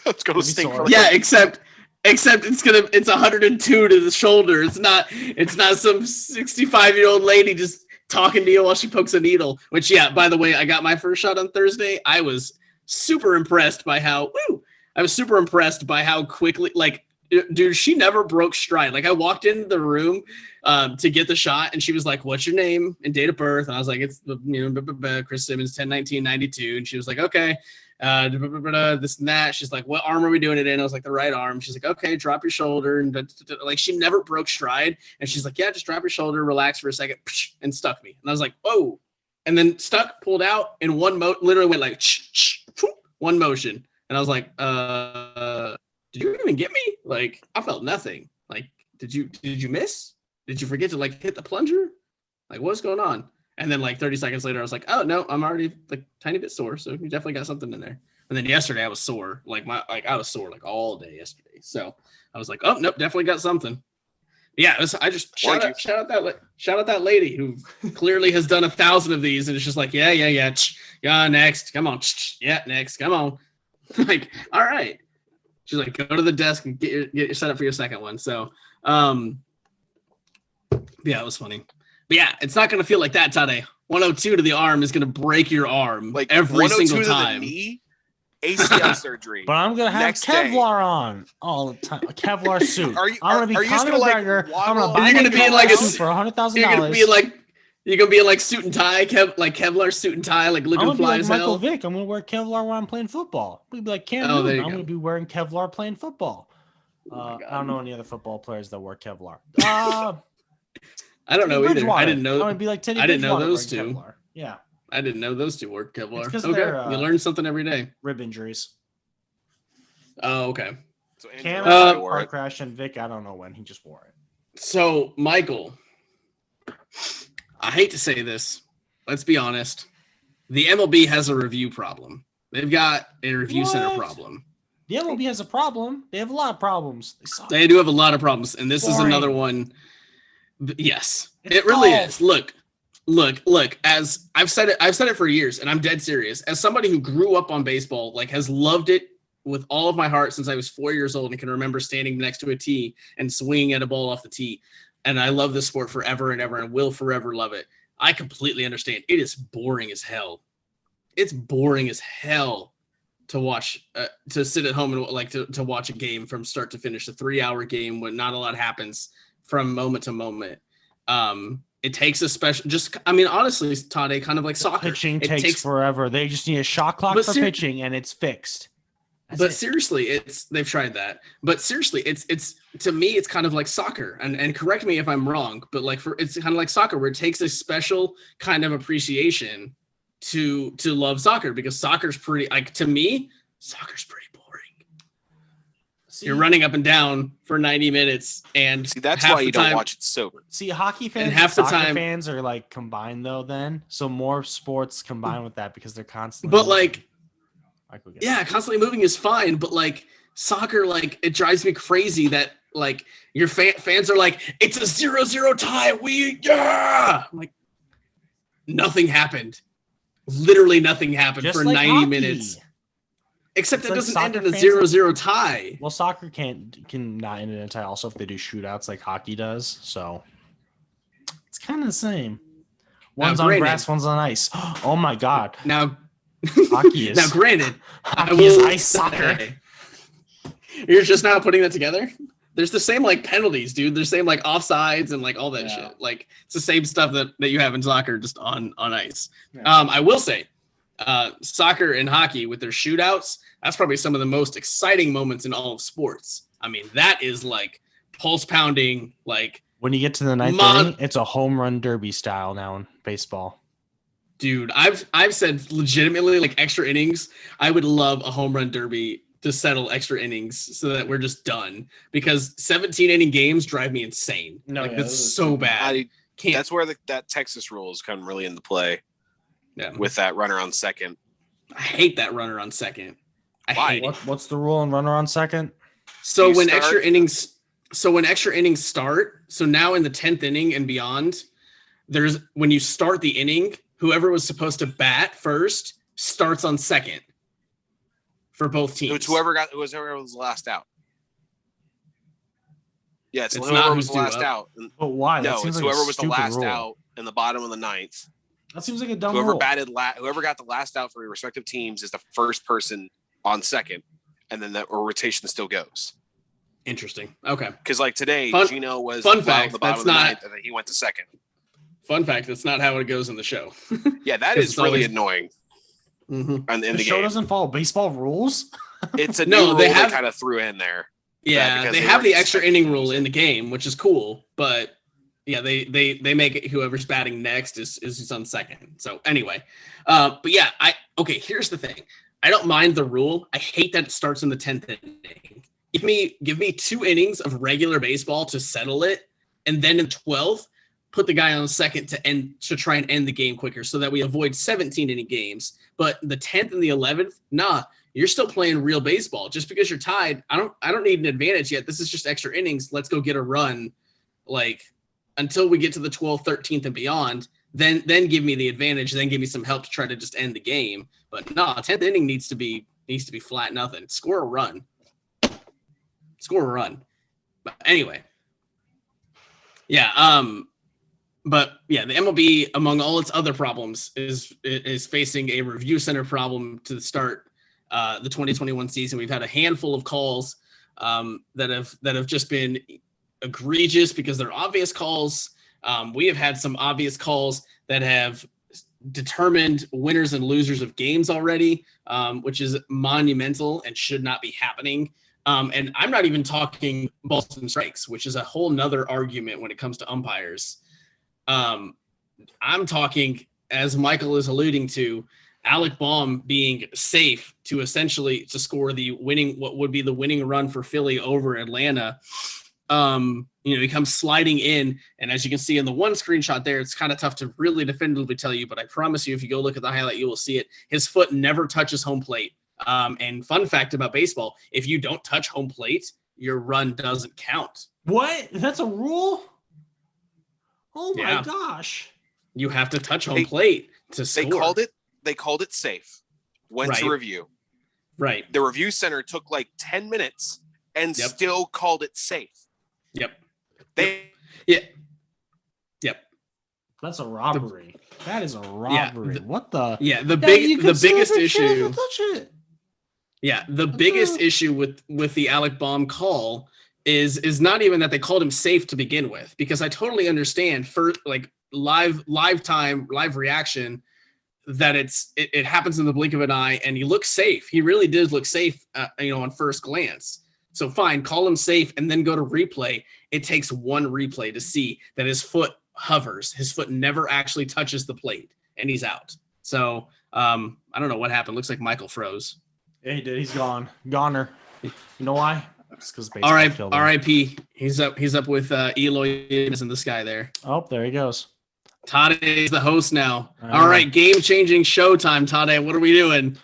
S3: It's gonna sting for
S1: except it's 102 to the shoulder. It's not some 65-year-old lady just talking to you while she pokes a needle. Which by the way, I got my first shot on Thursday. I was super impressed by how quickly, like, dude, she never broke stride. Like, I walked into the room to get the shot, and she was like, "What's your name and date of birth?" And I was like, "It's Chris Simmons, 10/19/92." And she was like, "Okay, this and that." She's like, "What arm are we doing it in?" I was like, "The right arm." She's like, "Okay, drop your shoulder." And like, she never broke stride. And she's like, "Yeah, just drop your shoulder, relax for a second," and stuck me. And I was like, "Whoa!" And then pulled out in literally went like one motion. And I was like, did you even get me? Like, I felt nothing. Like, did you miss? Did you forget to like hit the plunger? Like, what's going on? And then like 30 seconds later, I was like, oh no, I'm already like tiny bit sore. So you definitely got something in there. And then yesterday I was sore. I was sore like all day yesterday. So I was like, oh nope, definitely got something. Yeah, I just shout out that lady who clearly has done 1,000 of these, and it's just like, yeah, next, come on, yeah, next, come on. Like, all right. She's like, go to the desk and get your set up for your second one. So, yeah, it was funny. But yeah, it's not going to feel like that, Tade. 102 to the arm is going to break your arm like every single time.
S3: To the knee, ACL surgery.
S2: But I'm going to have Kevlar on all the time. A Kevlar suit. I'm going to be Conor McGregor. I'm going to buy a suit for $100,000.
S1: You're going to be like suit and tie, Kevlar suit and tie, like looking fly as hell.
S2: Michael Vick. I'm going to wear Kevlar when I'm playing football. We'd be like Cam Newton. I'm going to be wearing Kevlar playing football. I don't know any other football players that wear Kevlar.
S1: I don't know either. I didn't know.
S2: I'm going to be like Teddy.
S1: I didn't know those two.
S2: Kevlar. Yeah.
S1: I didn't know those two wore Kevlar.
S2: Okay,
S1: you learn something every day.
S2: Rib injuries.
S1: Oh, okay.
S2: So Cam car crash and Vic, I don't know when he just wore it.
S1: So Michael, I hate to say this. Let's be honest. The MLB has a review problem. They've got a review center problem.
S2: The MLB has a problem. They have a lot of problems.
S1: They do have a lot of problems, and this is another one. Yes, it really is. Look. As I've said it for years, and I'm dead serious. As somebody who grew up on baseball, like has loved it with all of my heart since I was 4 years old and can remember standing next to a tee and swinging at a ball off the tee. And I love this sport forever and ever and will forever love it. I completely understand. It is boring as hell. It's boring as hell to watch, to sit at home and like to watch a game from start to finish, a 3-hour game when not a lot happens from moment to moment. It takes a special, honestly, Tade, kind of like soccer.
S2: Pitching takes forever. They just need a shot clock for pitching and it's fixed.
S1: Seriously, they've tried that. But seriously, it's to me, it's kind of like soccer. And correct me if I'm wrong, but it's kind of like soccer where it takes a special kind of appreciation to love soccer, because soccer's pretty, like, to me, soccer's pretty boring. You're running up and down for 90 minutes, and
S3: that's why you don't watch it sober.
S2: See, hockey fans and soccer fans are like combined though. Then so more sports combined with that because they're constantly.
S1: But constantly moving is fine. But like soccer, like it drives me crazy that like your fans are like, it's a 0-0 tie. I'm like, nothing happened. Literally nothing happened just for like 90 minutes. Except it
S2: like
S1: doesn't end
S2: soccer
S1: in a
S2: fans
S1: 0-0 tie.
S2: Well, soccer can not end in a tie also if they do shootouts like hockey does. So it's kind of the same. One's on grass, one's on ice. Oh my God.
S1: Now
S2: hockey is
S1: now granted,
S2: hockey is ice soccer.
S1: You're just now putting that together? There's the same like penalties, dude. There's the same like offsides and like all that shit. Like it's the same stuff that you have in soccer, just on ice. Yeah. I will say, soccer and hockey with their shootouts, that's probably some of the most exciting moments in all of sports. I mean, that is like pulse pounding. Like
S2: when you get to the ninth inning, it's a home run derby style now in baseball.
S1: Dude, I've said legitimately like extra innings. I would love a home run derby to settle extra innings so that we're just done, because 17 inning games drive me insane. No, like that's so bad.
S3: That's where that Texas rules come really into play. Yeah, with that runner on second.
S1: I hate that runner on second.
S2: What's the rule on runner on second?
S1: So when extra innings start, so now in the 10th inning and beyond, when you start the inning, whoever was supposed to bat first starts on second. For both teams.
S3: It's whoever was last out. Yeah, it's whoever was the last out.
S2: But why?
S3: No, it's whoever was the last out in the bottom of the ninth.
S2: That seems like a dumb rule.
S3: Whoever got the last out for your respective teams is the first person on second, and then that rotation still goes.
S1: Interesting. Okay.
S3: Because like today, Gino was
S1: the bottom of the ninth,
S3: and then he went to second.
S1: Fun fact, that's not how it goes in the show.
S3: Yeah, that is really annoying.
S2: Mm-hmm. And the show doesn't follow baseball rules.
S3: It's a new rule they kind of threw in there.
S1: Yeah, they have the extra inning rule in the game, which is cool. But yeah, they make it whoever's batting next is on second. So anyway, but yeah, here's the thing. I don't mind the rule. I hate that it starts in the 10th inning. Give me 2 innings of regular baseball to settle it, and then in 12th, put the guy on second to try and end the game quicker, so that we avoid 17 inning games. But the 10th and the 11th, you're still playing real baseball. Just because you're tied, I don't need an advantage yet. This is just extra innings. Let's go get a run, like until we get to the 12th, 13th, and beyond. Then give me the advantage. Then give me some help to try to just end the game. But 10th inning needs to be flat nothing. Score a run. But anyway, yeah. But yeah, the MLB, among all its other problems, is facing a review center problem to start the 2021 season. We've had a handful of calls that have just been egregious because they're obvious calls. We have had some obvious calls that have determined winners and losers of games already, which is monumental and should not be happening. And I'm not even talking balls and strikes, which is a whole nother argument when it comes to umpires. I'm talking, as Michael is alluding to, Alec Baum being safe to score what would be the winning run for Philly over Atlanta. He comes sliding in, and as you can see in the one screenshot there, it's kind of tough to really definitively tell you, but I promise you, if you go look at the highlight, you will see it. His foot never touches home plate. And fun fact about baseball, if you don't touch home plate, your run doesn't count.
S2: What? That's a rule? Oh my gosh.
S1: You have to touch home plate to score.
S3: They called it safe. Went to review.
S1: Right.
S3: The review center took like 10 minutes and still called it safe.
S1: Yep.
S2: Yep. That's a robbery. That is a robbery. What the?
S1: Yeah, the biggest issue. Yeah, the biggest issue with the Alec Baum call is not even that they called him safe to begin with, because I totally understand for like live reaction that it happens in the blink of an eye and he looks safe. He really did look safe, on first glance. So fine, call him safe and then go to replay. It takes one replay to see that his foot hovers. His foot never actually touches the plate and he's out. So I don't know what happened. Looks like Michael froze.
S2: Yeah, he did. He's gone. Goner. You know why? It's because
S1: R.I.P. He's up with Eloy in the sky there.
S2: Oh, there he goes.
S1: Tade is the host now. All right, game-changing showtime, Tade. What are we doing?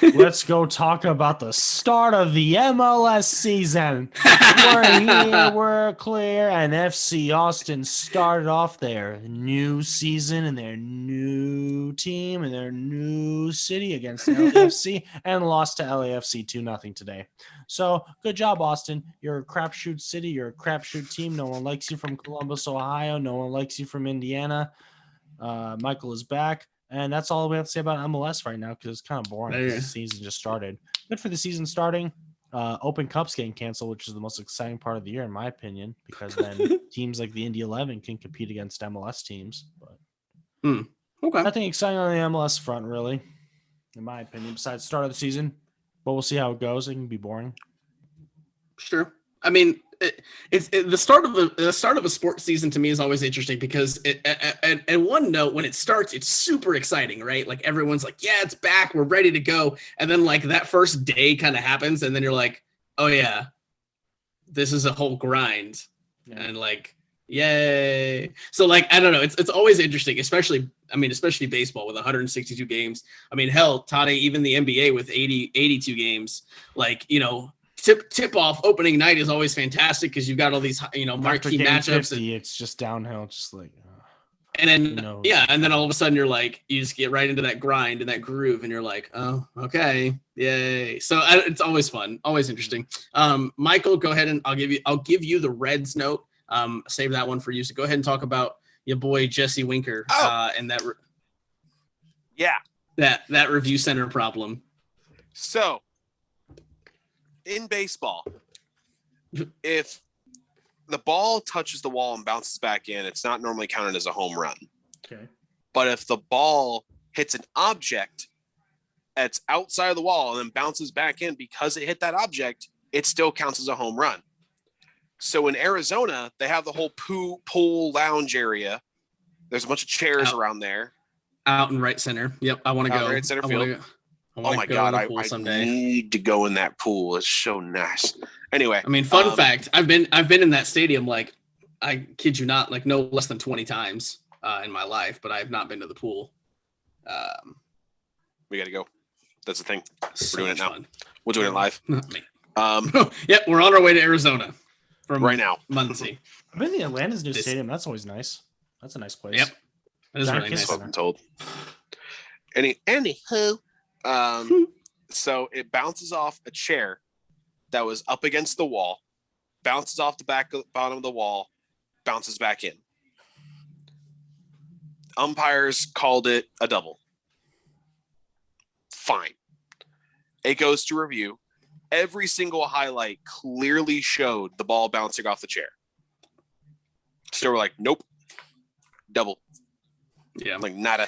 S2: Let's go talk about the start of the MLS season. We're here, we're clear, and FC Austin started off their new season and their new team and their new city against LAFC and lost to LAFC 2-0 today. So good job, Austin. You're a crapshoot city. You're a crapshoot team. No one likes you from Columbus, Ohio. No one likes you from Indiana. Michael is back. And that's all we have to say about MLS right now because it's kind of boring because the season just started. Good for the season starting. Open Cup's getting canceled, which is the most exciting part of the year, in my opinion, because then teams like the Indy 11 can compete against MLS teams. But
S1: okay,
S2: nothing exciting on the MLS front, really, in my opinion, besides the start of the season. But we'll see how it goes. It can be boring.
S1: Sure. I mean, the start of a sports season to me is always interesting because and one note, when it starts, it's super exciting, right? Like everyone's like, yeah, it's back, we're ready to go. And then like that first day kind of happens, and then you're like, oh yeah, this is a whole grind. Yeah. And like, yay. So like, I don't know, it's always interesting, especially baseball with 162 games. I mean, hell, Tade, even the NBA with 82 games, like, you know, tip off opening night is always fantastic because you've got all these, you know, marquee matchups.
S2: 50, it's just downhill, just like.
S1: And then and then all of a sudden you're like, you just get right into that grind and that groove, and you're like, oh, okay, yay! So it's always fun, always interesting. Michael, go ahead and I'll give you the Reds note. Save that one for you. So go ahead and talk about your boy Jesse Winker and that. That review center problem.
S3: So. In baseball, if the ball touches the wall and bounces back in, it's not normally counted as a home run.
S2: Okay.
S3: But if the ball hits an object that's outside of the wall and then bounces back in because it hit that object, it still counts as a home run. So in Arizona, they have the whole pool lounge area. There's a bunch of chairs around there.
S1: Out in right center. Yep, I want to go.
S3: Right center field. Oh my God, I need to go in that pool. It's so nice. Anyway.
S1: I mean, fun fact, I've been in that stadium, like, I kid you not, like no less than 20 times in my life, but I have not been to the pool.
S3: We got to go. That's the thing.
S1: So
S3: we're doing it now.
S1: Fun.
S3: We're doing it live.
S1: Yep, we're on our way to Arizona. From
S3: right now.
S1: Muncie.
S2: I've been to Atlanta's new stadium. That's always nice. That's a nice place.
S1: Yep. That is really nice.
S3: I'm told. Anywho. So it bounces off a chair that was up against the wall, bounces off the bottom of the wall, bounces back in. Umpires called it a double. Fine. It goes to review. Every single highlight clearly showed the ball bouncing off the chair. So we're like, nope, double.
S1: Yeah,
S3: like nada.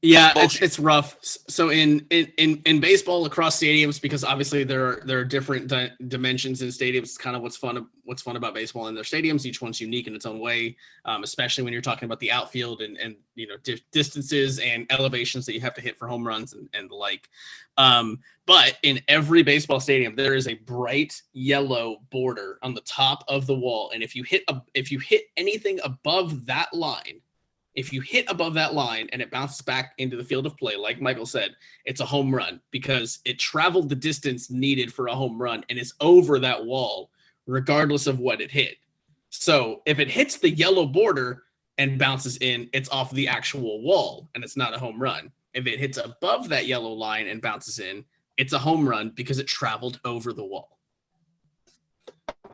S1: Yeah, it's rough. So in baseball, lacrosse stadiums, because obviously there are different dimensions in stadiums. It's kind of what's fun about baseball in their stadiums. Each one's unique in its own way, especially when you're talking about the outfield and you know distances and elevations that you have to hit for home runs and the like. But in every baseball stadium, there is a bright yellow border on the top of the wall, and if you hit anything above that line. If you hit above that line and it bounces back into the field of play, like Michael said, it's a home run because it traveled the distance needed for a home run and it's over that wall, regardless of what it hit. So if it hits the yellow border and bounces in, it's off the actual wall and it's not a home run. If it hits above that yellow line and bounces in, it's a home run because it traveled over the wall.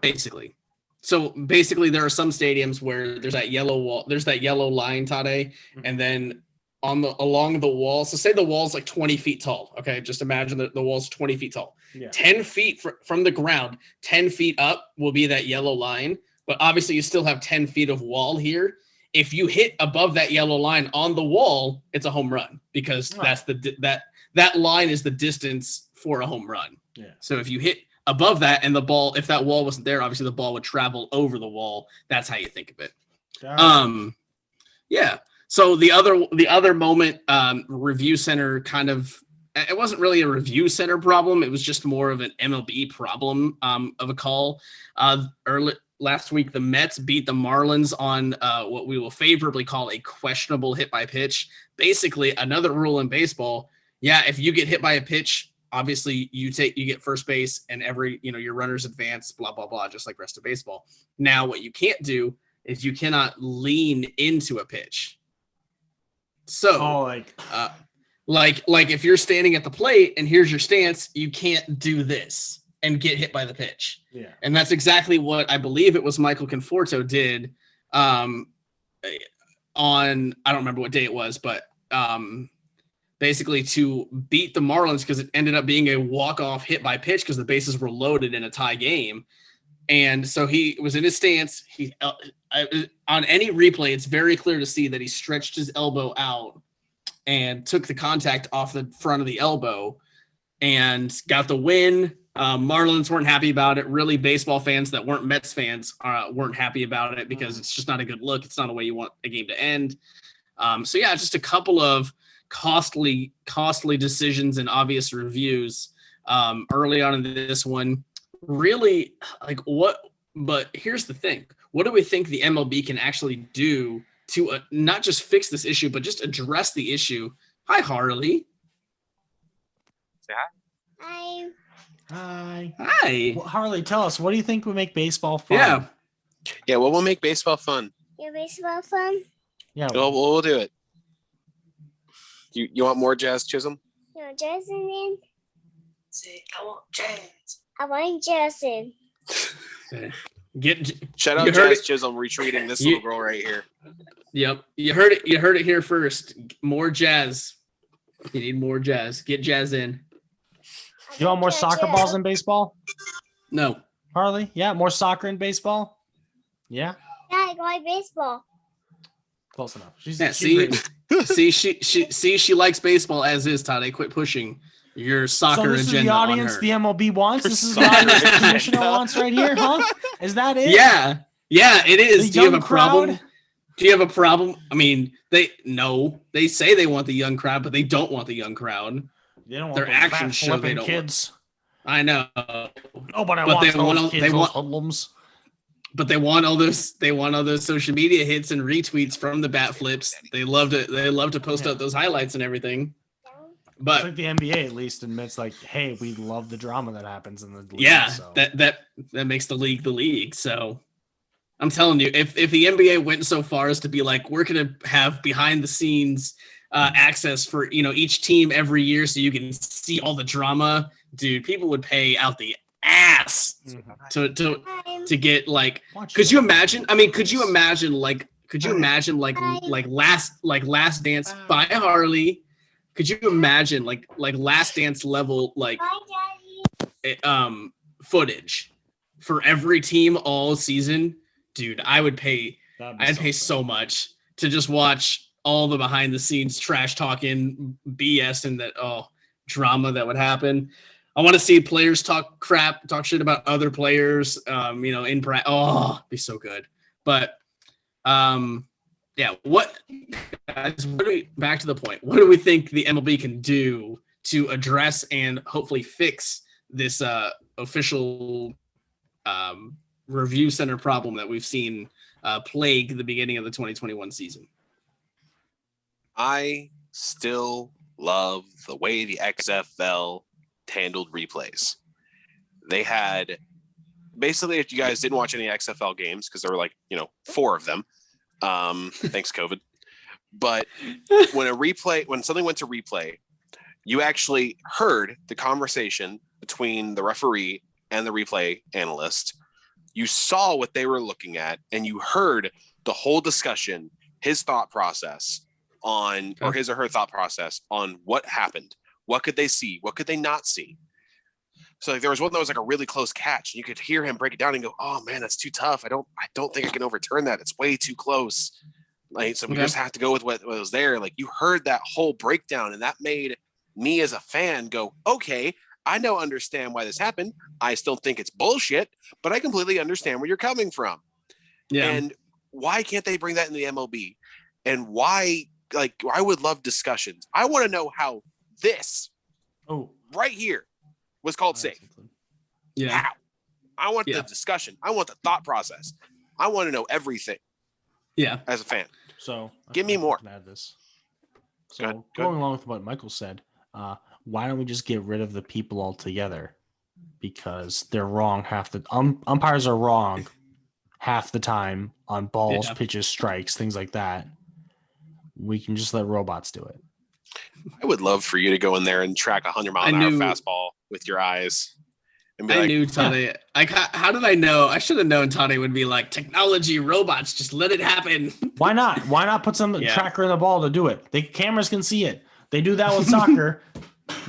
S1: Basically. So basically, there are some stadiums where there's that yellow wall, there's that yellow line, Tade, and then along the wall. So say the wall's like 20 feet tall. Okay, just imagine that the wall's 20 feet tall. Yeah. 10 feet from the ground, 10 feet up will be that yellow line. But obviously, you still have 10 feet of wall here. If you hit above that yellow line on the wall, it's a home run because that's that line is the distance for a home run.
S2: Yeah.
S1: So if you hit above that and the ball, if that wall wasn't there, obviously the ball would travel over the wall. That's how you think of it. Yeah. So the other moment, review center kind of, it wasn't really a review center problem. It was just more of an MLB problem of a call. Early last week, the Mets beat the Marlins on what we will favorably call a questionable hit by pitch. Basically, another rule in baseball, yeah, if you get hit by a pitch, obviously you get first base and your runners advance, blah, blah, blah, just like rest of baseball. Now, what you can't do is you cannot lean into a pitch. So, like if you're standing at the plate and here's your stance, you can't do this and get hit by the pitch.
S2: Yeah.
S1: And that's exactly what I believe it was Michael Conforto did on, I don't remember what day it was, but basically to beat the Marlins, because it ended up being a walk-off hit by pitch because the bases were loaded in a tie game. And so he was in his stance. He on any replay, it's very clear to see that he stretched his elbow out and took the contact off the front of the elbow and got the win. Marlins weren't happy about it. Really, baseball fans that weren't Mets fans weren't happy about it because it's just not a good look. It's not a way you want a game to end. So yeah, just a couple of costly decisions and obvious reviews early on in this one. Really, like what? But here's the thing: what do we think the MLB can actually do to not just fix this issue, but just address the issue? Hi, Harley.
S3: Say hi.
S2: Hi.
S1: Hi.
S2: Well, Harley, tell us, what do you think would make baseball fun?
S3: Yeah. What will make baseball fun?
S4: Your baseball fun?
S2: Yeah.
S3: We'll do it. You want more Jazz Chisholm?
S4: No, Jason.
S5: Say, I want jazz.
S4: I want Jason.
S3: Shout out Jazz Chisholm retweeting this little girl right here.
S1: Yep, you heard it. You heard it here first. More Jazz. You need more Jazz. Get Jazz in.
S2: You want more soccer balls in baseball?
S1: No.
S2: Harley? Yeah, more soccer in baseball? Yeah.
S4: Yeah, I like baseball.
S2: Close enough.
S1: She likes baseball as is, Todd. Quit pushing your soccer
S2: so this
S1: agenda
S2: is the audience
S1: on her.
S2: the MLB wants? This is the audience the commissioner wants right here, huh? Is that it?
S1: Yeah, it is. Do you have a problem?
S2: Crowd?
S1: Do you have a problem? I mean, they say they want the young crowd, but they don't want the young crowd.
S2: They don't want
S1: their actions show they don't
S2: kids.
S1: I know.
S2: Nobody wants those kids, those hoodlums.
S1: But they want all those. They want all those social media hits and retweets from the bat flips. They love to. They love to post out those highlights and everything. But
S2: I think the NBA at least admits, like, hey, we love the drama that happens in the league.
S1: Yeah,
S2: so.
S1: that makes the league. So I'm telling you, if the NBA went so far as to be like, we're gonna have behind the scenes access for each team every year, so you can see all the drama, dude, people would pay out the ass to get like. Could you imagine? I mean, could you imagine like Last Dance by Harley? Could you imagine like Last Dance level footage for every team all season? Dude, I'd pay so much to just watch all the behind the scenes trash talking BS and that drama that would happen. I want to see players talk shit about other players, in practice. Oh, be so good. But yeah, back to the point. What do we think the MLB can do to address and hopefully fix this official review center problem that we've seen plague the beginning of the 2021 season?
S3: I still love the way the XFL handled replays. They had basically, if you guys didn't watch any XFL games, because there were 4 of them, thanks COVID. But when something went to replay, you actually heard the conversation between the referee and the replay analyst. You saw what they were looking at, and you heard the whole discussion, his thought process on, or his or her thought process on what happened. What could they see? What could they not see? So there was one that was like a really close catch, and you could hear him break it down and go, "Oh man, that's too tough. I don't think I can overturn that. It's way too close." So we just have to go with what was there. Like, you heard that whole breakdown, and that made me as a fan go, "Okay, I understand why this happened. I still think it's bullshit, but I completely understand where you're coming from." Yeah. And why can't they bring that in the MLB? And why? I would love discussions. I want to know how this right here was called safe. Yeah. How? I want the discussion. I want the thought process. I want to know everything. Yeah. As a fan.
S2: So
S3: give me more.
S2: Add this. So going along with what Michael said, Why don't we just get rid of the people altogether? Because they're wrong half the umpires are wrong half the time on balls, pitches, strikes, things like that. We can just let robots do it.
S3: I would love for you to go in there and track 100-mile-an-hour fastball with your eyes. And be
S1: I knew Tade. How did I know? I should have known Tade would be like, technology, robots, just let it happen.
S2: Why not? Why not put some tracker in the ball to do it? The cameras can see it. They do that with soccer.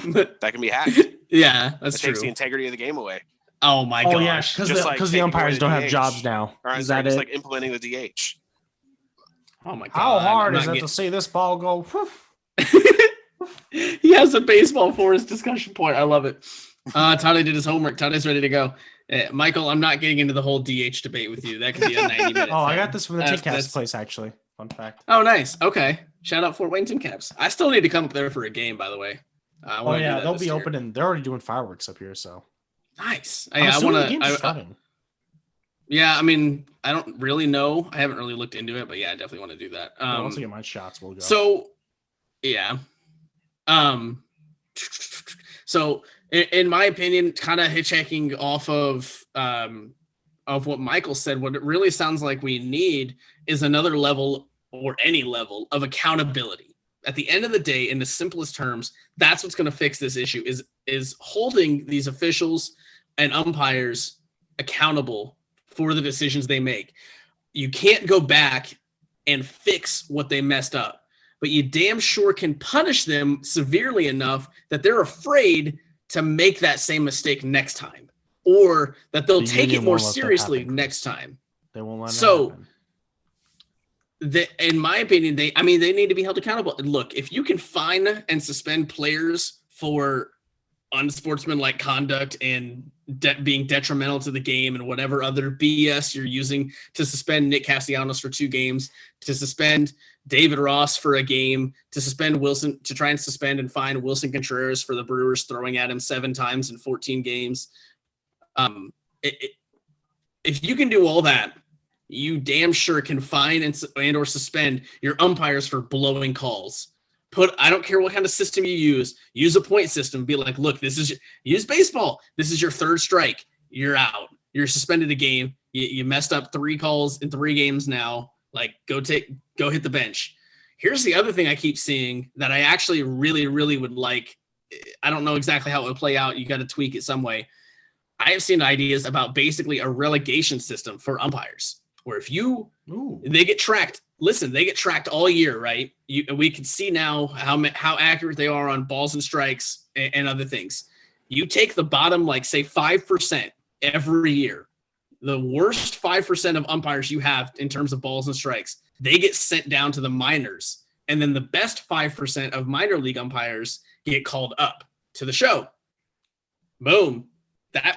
S3: That can be hacked.
S1: Yeah, that's true.
S3: It takes the integrity of the game away.
S1: Oh my gosh!
S2: Because the umpires don't have jobs now.
S3: Is that it? It's like implementing the DH.
S1: Oh my god!
S2: How hard is it to see this ball go?
S1: He has a baseball for his discussion point. I love it. Tade did his homework. Tade's ready to go. Michael, I'm not getting into the whole DH debate with you. That could be a 90-minute.
S2: I got this from the Tin Caps place, actually. Fun fact.
S1: Oh, nice. Okay. Shout out Fort Wayne Tin Caps. I still need to come up there for a game, by the way.
S2: They'll be opening. They're already doing fireworks up here, so
S1: nice.
S2: I want to.
S1: Yeah, I mean, I don't really know. I haven't really looked into it, but yeah, I definitely want to do that.
S2: Once I get my shots, we'll go.
S1: So, yeah. So, in my opinion, kind of hitchhiking off of what Michael said, what it really sounds like we need is another level or any level of accountability. At the end of the day, in the simplest terms, that's what's going to fix this issue is holding these officials and umpires accountable for the decisions they make. You can't go back and fix what they messed up, but you damn sure can punish them severely enough that they're afraid to make that same mistake next time, or that they'll take it more seriously next time.
S2: They won't let it happen.
S1: In my opinion, they need to be held accountable. Look, if you can fine and suspend players for unsportsmanlike conduct and being detrimental to the game and whatever other BS you're using to suspend Nick Castellanos for 2 games, to suspend David Ross for a game, to suspend Wilson, to try and suspend and fine Wilson Contreras for the Brewers throwing at him 7 times in 14 games. If you can do all that, you damn sure can fine and or suspend your umpires for blowing calls. I don't care what kind of system you use a point system. Be like, look, use baseball. This is your 3rd strike. You're out. You're suspended a game. You messed up 3 calls in 3 games now. Like, go hit the bench. Here's the other thing I keep seeing that I actually really, really would like. I don't know exactly how it would play out. You got to tweak it some way. I have seen ideas about basically a relegation system for umpires, where if they get tracked. Listen, they get tracked all year, right? We can see now how accurate they are on balls and strikes and other things. You take the bottom, like say 5% every year, the worst 5% of umpires you have in terms of balls and strikes, they get sent down to the minors. And then the best 5% of minor league umpires get called up to the show. Boom. I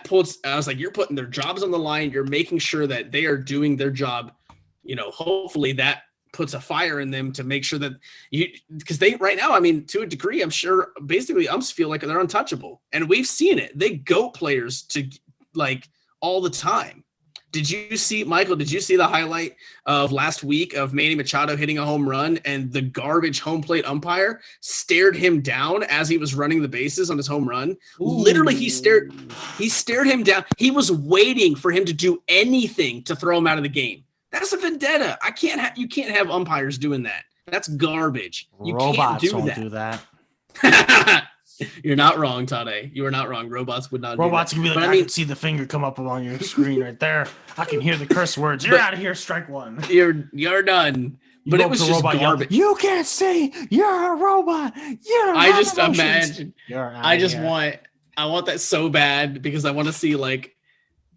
S1: was like, you're putting their jobs on the line. You're making sure that they are doing their job. Hopefully that puts a fire in them to make sure that because they right now, I mean, to a degree, I'm sure basically umps feel like they're untouchable, and we've seen it. They goat players to like all the time. Michael, did you see the highlight of last week of Manny Machado hitting a home run and the garbage home plate umpire stared him down as he was running the bases on his home run? Ooh. Literally, he stared him down. He was waiting for him to do anything to throw him out of the game. That's a vendetta. You can't have umpires doing that. That's garbage.
S2: Robots won't do that.
S1: You're not wrong, Tade. You are not wrong. Robots would not.
S2: Robots
S1: do
S2: that. Can be like, I can see the finger come up on your screen right there. I can hear the curse words. You're out of here. Strike 1.
S1: You're done. But it was just garbage.
S2: You can't see. You're a robot.
S1: I just imagine. I want that so bad because I want to see like.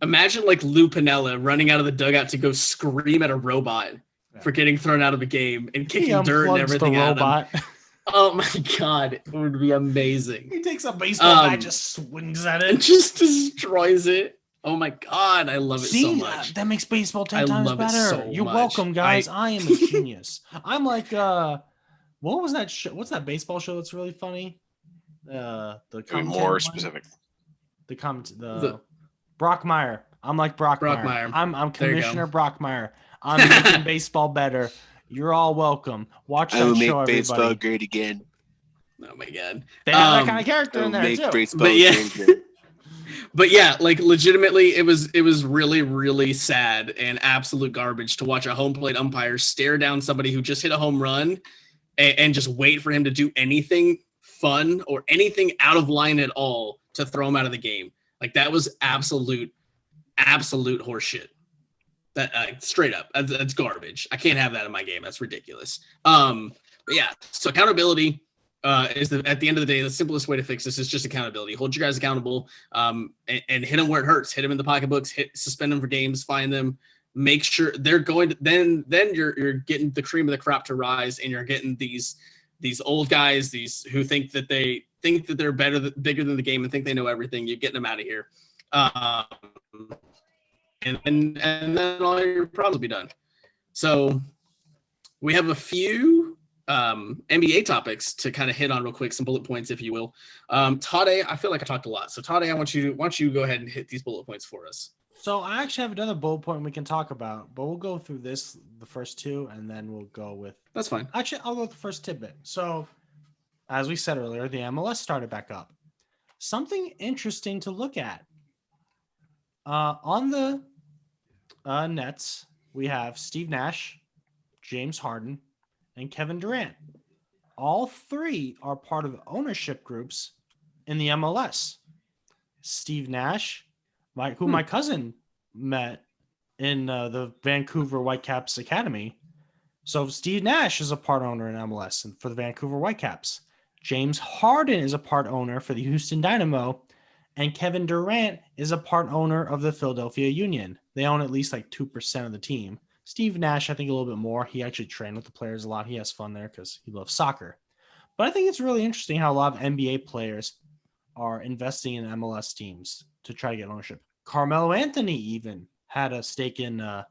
S1: Imagine like Lou Piniella running out of the dugout to go scream at a robot for getting thrown out of the game and kicking dirt and everything out of him. Oh my god, it would be amazing.
S2: He takes a baseball bat, just swings at it,
S1: and just destroys it. Oh my god, I love it so much.
S2: That makes baseball 10 times better. You're welcome, guys. I am a genius. I'm like, what was that show? What's that baseball show that's really funny? The
S3: more specific.
S2: The Brockmeyer. I'm like Brockmeyer. I'm Commissioner Brockmeyer. I'm making baseball better. You're all welcome. Watch that show, everybody.
S3: I will make baseball great again.
S1: Oh my god.
S2: They have that kind of character in there too.
S3: Baseball games good.
S1: But yeah, like legitimately, it was really, really sad and absolute garbage to watch a home plate umpire stare down somebody who just hit a home run and just wait for him to do anything fun or anything out of line at all to throw him out of the game. Like that was absolute horseshit. That straight up, that's garbage. I can't have that in my game. That's ridiculous. But yeah, so accountability. Is at the end of the day, the simplest way to fix this is just accountability. Hold your guys accountable, and hit them where it hurts. Hit them in the pocketbooks. Suspend them for games. Fine them. Make sure they're going to. Then you're getting the cream of the crop to rise, and you're getting these old guys, these who think that they're bigger than the game and think they know everything. You're getting them out of here, and then all your problems will be done. So we have a few NBA topics to kind of hit on real quick, some bullet points, if you will. Tade, I feel like I talked a lot. So Tade, why don't you go ahead and hit these bullet points for us?
S2: So I actually have another bullet point we can talk about, but we'll go through the first two, and then we'll go with.
S1: That's fine.
S2: Actually, I'll go with the first tidbit. So, as we said earlier, the MLS started back up. Something interesting to look at. On the Nets, we have Steve Nash, James Harden, and Kevin Durant. All three are part of ownership groups in the MLS. Steve Nash, who my cousin met in the Vancouver Whitecaps Academy. So Steve Nash is a part owner in MLS and for the Vancouver Whitecaps. James Harden is a part owner for the Houston Dynamo. And Kevin Durant is a part owner of the Philadelphia Union. They own at least like 2% of the team. Steve Nash, I think a little bit more. He actually trained with the players a lot. He has fun there because he loves soccer. But I think it's really interesting how a lot of NBA players are investing in MLS teams to try to get ownership. Carmelo Anthony even had a stake in an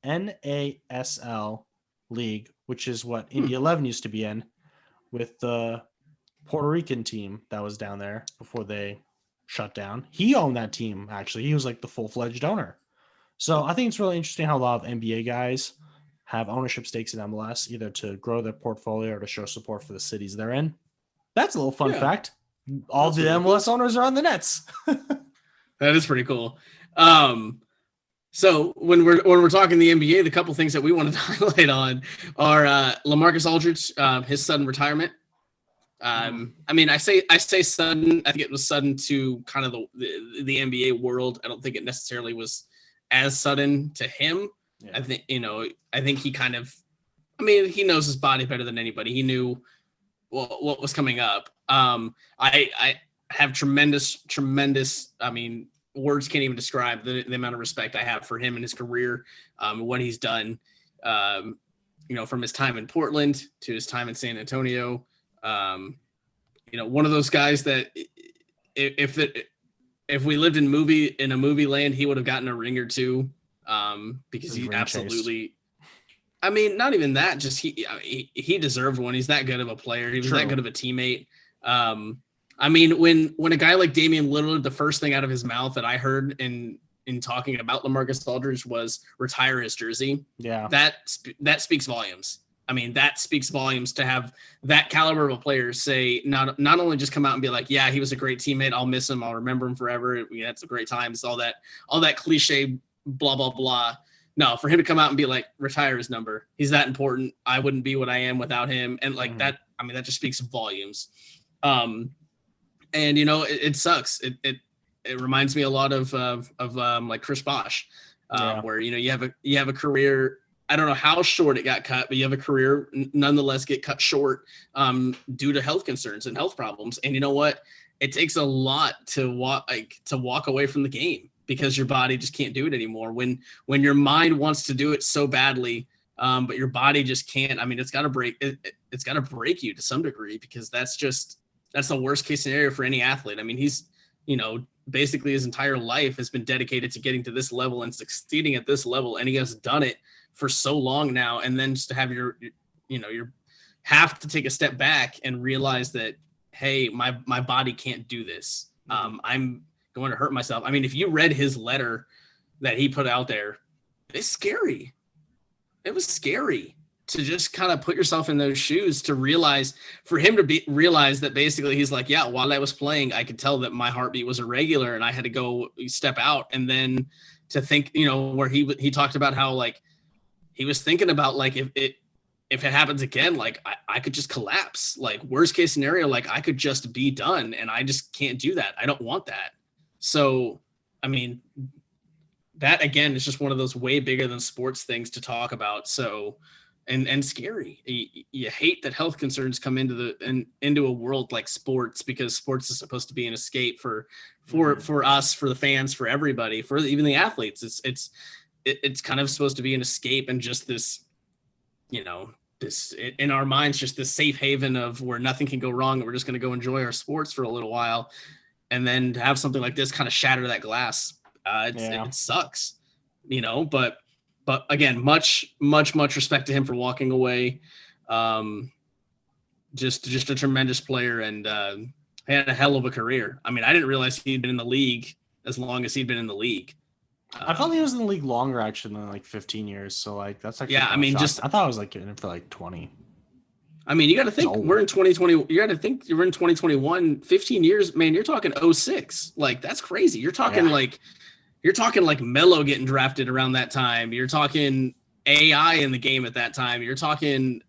S2: NASL league, which is what Indy 11 used to be in, with the Puerto Rican team that was down there before they shut down. He owned that team, actually. He was like the full-fledged owner. So I think it's really interesting how a lot of NBA guys have ownership stakes in MLS, either to grow their portfolio or to show support for the cities they're in. That's a little fun fact. All the MLS owners are on the Nets.
S1: That is pretty cool. So when we're talking the NBA, the couple things that we wanted to highlight on are LaMarcus Aldridge, his sudden retirement. I mean, I say sudden. I think it was sudden to kind of the NBA world. I don't think it necessarily was as sudden to him. Yeah. I think he kind of, he knows his body better than anybody. He knew what was coming up. I have tremendous, words can't even describe the amount of respect I have for him and his career, what he's done, from his time in Portland to his time in San Antonio. One of those guys that if we lived in a movie land, he would have gotten a ring or two, because he absolutely, not even that, just he deserved one. He's that good of a player. He was that good of a teammate. When a guy like Damian Lillard, the first thing out of his mouth that I heard in talking about LaMarcus Aldridge was retire his jersey. Yeah, that speaks volumes. That speaks volumes to have that caliber of a player say, not only just come out and be like, yeah, he was a great teammate. I'll miss him. I'll remember him forever. We had some great times, all that cliche, blah, blah, blah. No, for him to come out and be like, retire his number. He's that important. I wouldn't be what I am without him. And like that, that just speaks volumes. It sucks. It reminds me a lot of like Chris Bosh, where, you have a career. I don't know how short it got cut, but you have a career nonetheless get cut short due to health concerns and health problems. And you know what? It takes a lot to walk away from the game because your body just can't do it anymore. When your mind wants to do it so badly, but your body just can't. It's got to break. It's got to break you to some degree, because that's the worst case scenario for any athlete. He's basically his entire life has been dedicated to getting to this level and succeeding at this level, and he has done it for so long now. And then just to have you have to take a step back and realize that, hey, my body can't do this. I'm going to hurt myself. If you read his letter that he put out there, it's scary. It was scary to just kind of put yourself in those shoes to realize, for him to realize that basically he's like, yeah, while I was playing, I could tell that my heartbeat was irregular and I had to go step out. And then to think, where he talked about how like he was thinking about like if it happens again, like I could just collapse, like worst case scenario, like I could just be done, and I just can't do that. I don't want that. So, I mean, that again is just one of those way bigger than sports things to talk about. So, and scary. You hate that health concerns come into a world like sports, because sports is supposed to be an escape for us, for the fans, for everybody, for even the athletes. It's kind of supposed to be an escape and just this, this in our minds, just this safe haven of where nothing can go wrong, and we're just going to go enjoy our sports for a little while. And then to have something like this kind of shatter that glass, it sucks, but again, much respect to him for walking away. Just a tremendous player, and had a hell of a career. I mean, I didn't realize he'd been in the league as long as he'd been in the league.
S2: I thought he was in the league longer, actually, than like 15 years. So like that's actually I thought I was like in it for like 20. I
S1: mean, you got to think we're in 2020. You got to think you're in 2021. 15 years, man. You're talking 06. Like that's crazy. You're talking like Melo getting drafted around that time. You're talking AI in the game at that time. You're talking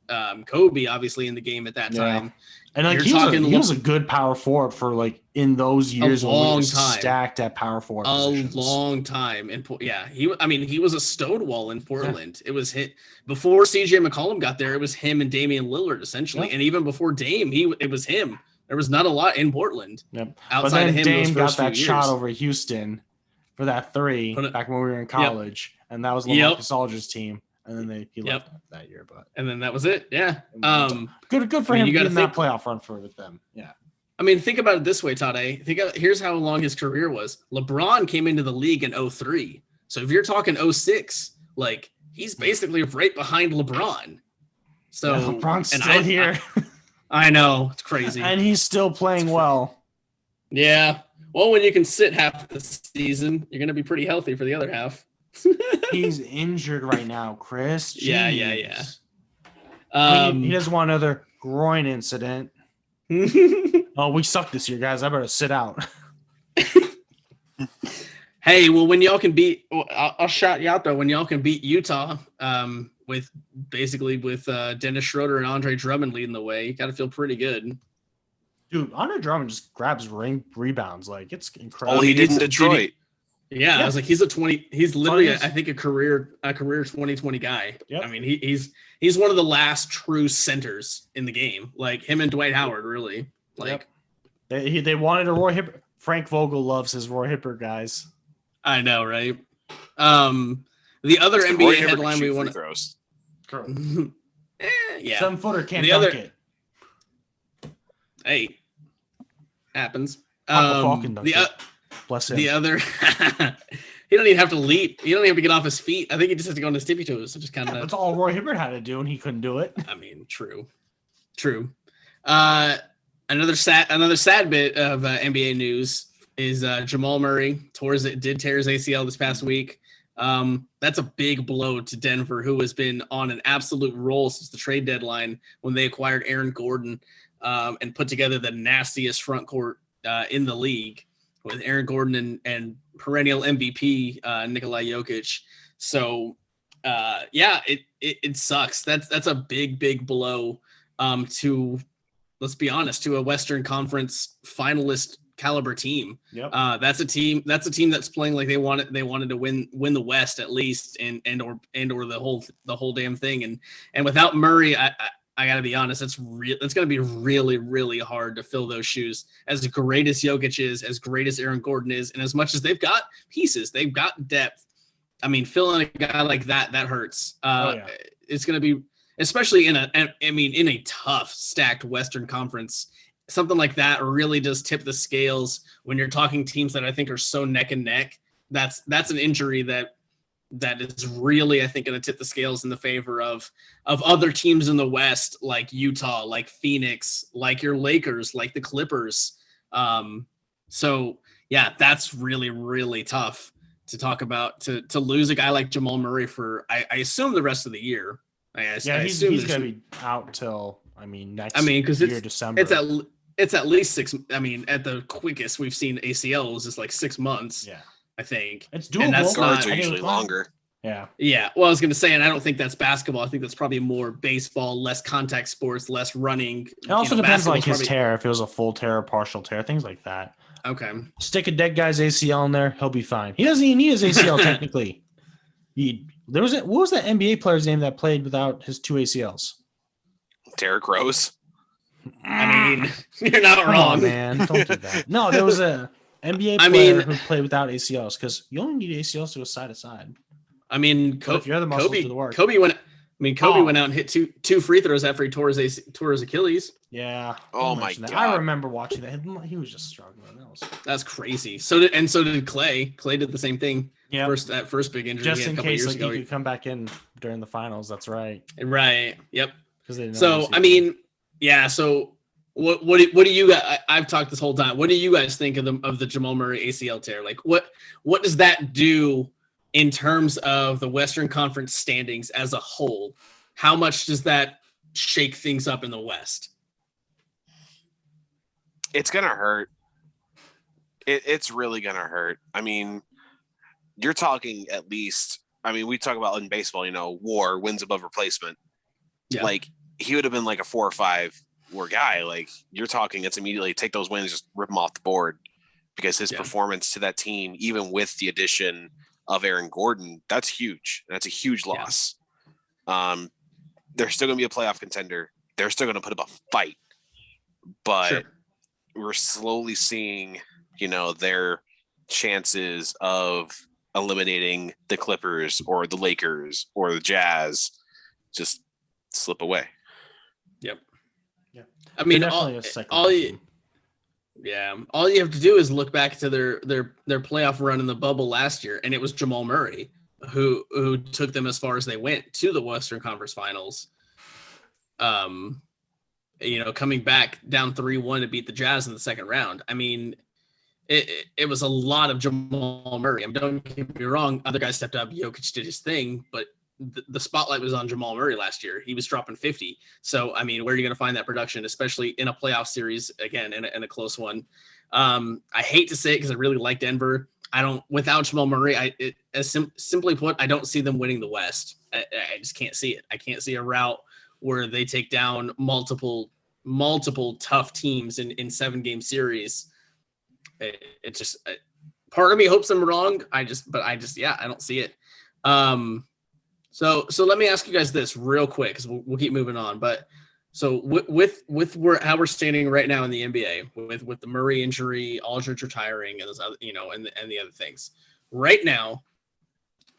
S1: Kobe, obviously, in the game at that time.
S2: And like he was a good power forward for like in those years.
S1: A long time.
S2: Stacked at power forward. Positions.
S1: Long time. And he was a stonewall in Portland. Yeah. It was hit before CJ McCollum got there. It was him and Damian Lillard essentially. Yep. And even before Dame, it was him. There was not a lot in Portland.
S2: Yep.
S1: Outside of him,
S2: Dame got that shot over Houston for that three back when we were in college, and that was LaMarcus Aldridge's team. And then he left that year, and
S1: then that was it. Yeah.
S2: Good for him getting that playoff run with them. Yeah.
S1: I mean, think about it this way, Tade. Here's how long his career was. LeBron came into the league in 03. So if you're talking 06, like he's basically right behind LeBron. So
S2: LeBron's still here.
S1: I know, it's crazy.
S2: And he's still playing well.
S1: Yeah. Well, when you can sit half the season, you're going to be pretty healthy for the other half.
S2: He's injured right now, Chris.
S1: Jeez.
S2: Yeah. He doesn't want another groin incident. Oh, we suck this year, guys. I better sit out.
S1: Hey, well, when y'all can beat, I'll shout you out though. When y'all can beat Utah, with Dennis Schroeder and Andre Drummond leading the way, you got to feel pretty good.
S2: Dude, Andre Drummond just grabs rebounds. Like it's incredible.
S3: Oh, he did in Detroit.
S1: Yeah, I was like, he's literally, I think, a career 2020 guy.
S2: Yep.
S1: I mean, he's one of the last true centers in the game. Like him and Dwight Howard, really. Like
S2: they wanted a Roy Hibbert. Frank Vogel loves his Roy Hibbert guys.
S1: I know, right? The other NBA headline we want to
S3: throws.
S1: Yeah,
S2: 7-footer can't dunk it.
S1: Hey, happens.
S2: Falcon dunked it. Bless him.
S1: The other, he don't even have to leap. He don't even have to get off his feet. I think he just has to go on his tippy toes. So just kind of.
S2: That's all Roy Hibbert had to do, and he couldn't do it.
S1: I mean, true. Another sad bit of NBA news is Jamal Murray did tear his ACL this past week. That's a big blow to Denver, who has been on an absolute roll since the trade deadline when they acquired Aaron Gordon and put together the nastiest front court in the league, with Aaron Gordon and perennial MVP Nikola Jokic. So it sucks. That's a big blow to, let's be honest, to a Western Conference finalist caliber team.
S2: Yep.
S1: That's a team that's playing like they wanted to win the West at least, and or the whole damn thing. And without Murray, I got to be honest, it's going to be really, really hard to fill those shoes. As great as Jokic is, as great as Aaron Gordon is, and as much as they've got pieces, they've got depth. I mean, filling a guy like that hurts. It's going to be, especially in a tough, stacked Western Conference. Something like that really does tip the scales when you're talking teams that I think are so neck and neck. That's an injury that is really, I think, going to tip the scales in the favor of other teams in the West, like Utah, like Phoenix, like your Lakers, like the Clippers. So yeah, that's really, really tough to talk about, to lose a guy like Jamal Murray for, I assume, the rest of the year.
S2: He's going to be out till next
S1: because
S2: year, December.
S1: It's at least 6. I mean, at the quickest we've seen ACLs is like 6 months.
S2: Yeah,
S1: I think
S2: it's doable.
S1: And that's
S3: guards are usually longer.
S2: Yeah.
S1: Yeah. Well, I was going to say, and I don't think that's basketball. I think that's probably more baseball, less contact sports, less running.
S2: It also depends on his tear. If it was a full tear or partial tear, things like that.
S1: Okay.
S2: Stick a dead guy's ACL in there, he'll be fine. He doesn't even need his ACL technically. What was that NBA player's name that played without his 2 ACLs?
S3: Derrick Rose.
S1: I mean, you're not
S2: Come
S1: wrong,
S2: on, man. Don't do that. No, there was a NBA player who played without ACLs because you only need ACLs to go side to side.
S1: I mean,
S2: if you're the muscles, do the work.
S1: Kobe went out and hit two free throws after he tore his Achilles.
S2: Yeah.
S3: Oh my God.
S2: I remember watching that. He was just struggling.
S1: That's crazy. So did Clay. Clay did the same thing.
S2: Yeah.
S1: First big injury.
S2: Just in case he could come back in during the finals. That's right.
S1: Right. Yep.
S2: So
S1: I mean, yeah. So what do you guys? I've talked this whole time. What do you guys think of the Jamal Murray ACL tear? Like what does that do in terms of the Western Conference standings as a whole? How much does that shake things up in the West?
S3: It's gonna hurt. It's really gonna hurt. I mean, you're talking at least. I mean, we talk about in baseball, WAR, wins above replacement. Yeah. Like he would have been like a 4 or 5 WAR guy. Like you're talking, it's immediately take those wins, just rip them off the board because his performance to that team, even with the addition of Aaron Gordon, that's huge. That's a huge loss. Yeah. They're still going to be a playoff contender. They're still going to put up a fight, but we're slowly seeing, their chances of eliminating the Clippers or the Lakers or the Jazz just slip away.
S1: Yep.
S2: Yeah.
S1: I mean, all you have to do is look back to their playoff run in the bubble last year, and it was Jamal Murray who took them as far as they went to the Western Conference Finals. Coming back down 3-1 to beat the Jazz in the second round. I mean, it was a lot of Jamal Murray. I mean, don't get me wrong, other guys stepped up. Jokic did his thing, but the spotlight was on Jamal Murray last year. He was dropping 50. So, I mean, where are you going to find that production, especially in a playoff series, again, in a close one? I hate to say it because I really like Denver. Without Jamal Murray, simply put, I don't see them winning the West. I just can't see it. I can't see a route where they take down multiple tough teams in 7-game series. It just part of me hopes I'm wrong. I don't see it. So let me ask you guys this real quick because we'll keep moving on. But so with how we're standing right now in the NBA with the Murray injury, Aldridge retiring, and those other, and the other things. Right now,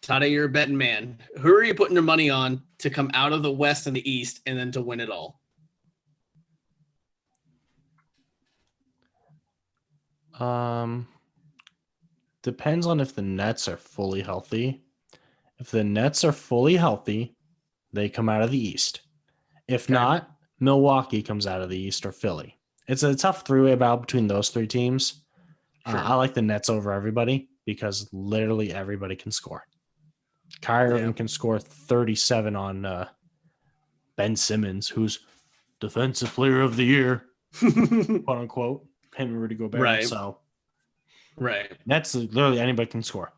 S1: Tade, you're a betting man. Who are you putting your money on to come out of the West and the East and then to win it all?
S2: Depends on if the Nets are fully healthy. If the Nets are fully healthy, they come out of the East. If not, Milwaukee comes out of the East or Philly. It's a tough three-way battle between those 3 teams. Sure. I like the Nets over everybody because literally everybody can score. Kyrie Irving can score 37 on Ben Simmons, who's defensive player of the year, quote unquote. Him and Rudy Gobert.
S1: Right.
S2: So,
S1: That's
S2: literally anybody can score.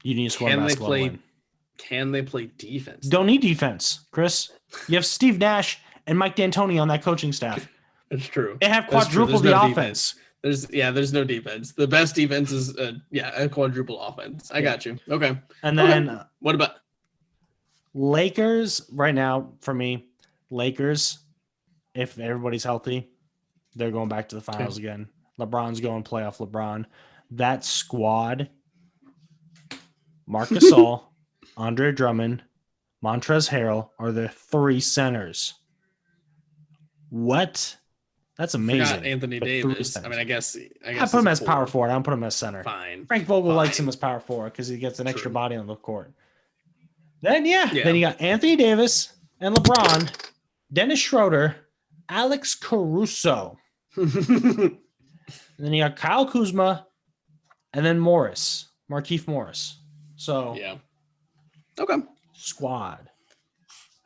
S2: You need to score basketball to win.
S1: Can they play defense?
S2: Don't need defense, Chris. You have Steve Nash and Mike D'Antoni on that coaching staff.
S1: That's true.
S2: They have quadrupled the offense.
S1: There's no defense. The best defense is a quadruple offense. I got you. Okay.
S2: And then
S1: what about
S2: Lakers right now? For me, Lakers, if everybody's healthy, they're going back to the finals again. LeBron's going playoff LeBron. That squad, Marc Gasol, Andre Drummond, Montrezl Harrell are the 3 centers. What? That's amazing.
S1: Anthony Davis. I mean, I guess
S2: I put him as power forward. I don't put him as center.
S1: Fine.
S2: Frank Vogel likes him as power forward because he gets an extra body on the court. Then you got Anthony Davis and LeBron, Dennis Schroeder, Alex Caruso. And then you got Kyle Kuzma and then Markieff Morris. So
S1: okay.
S2: Squad.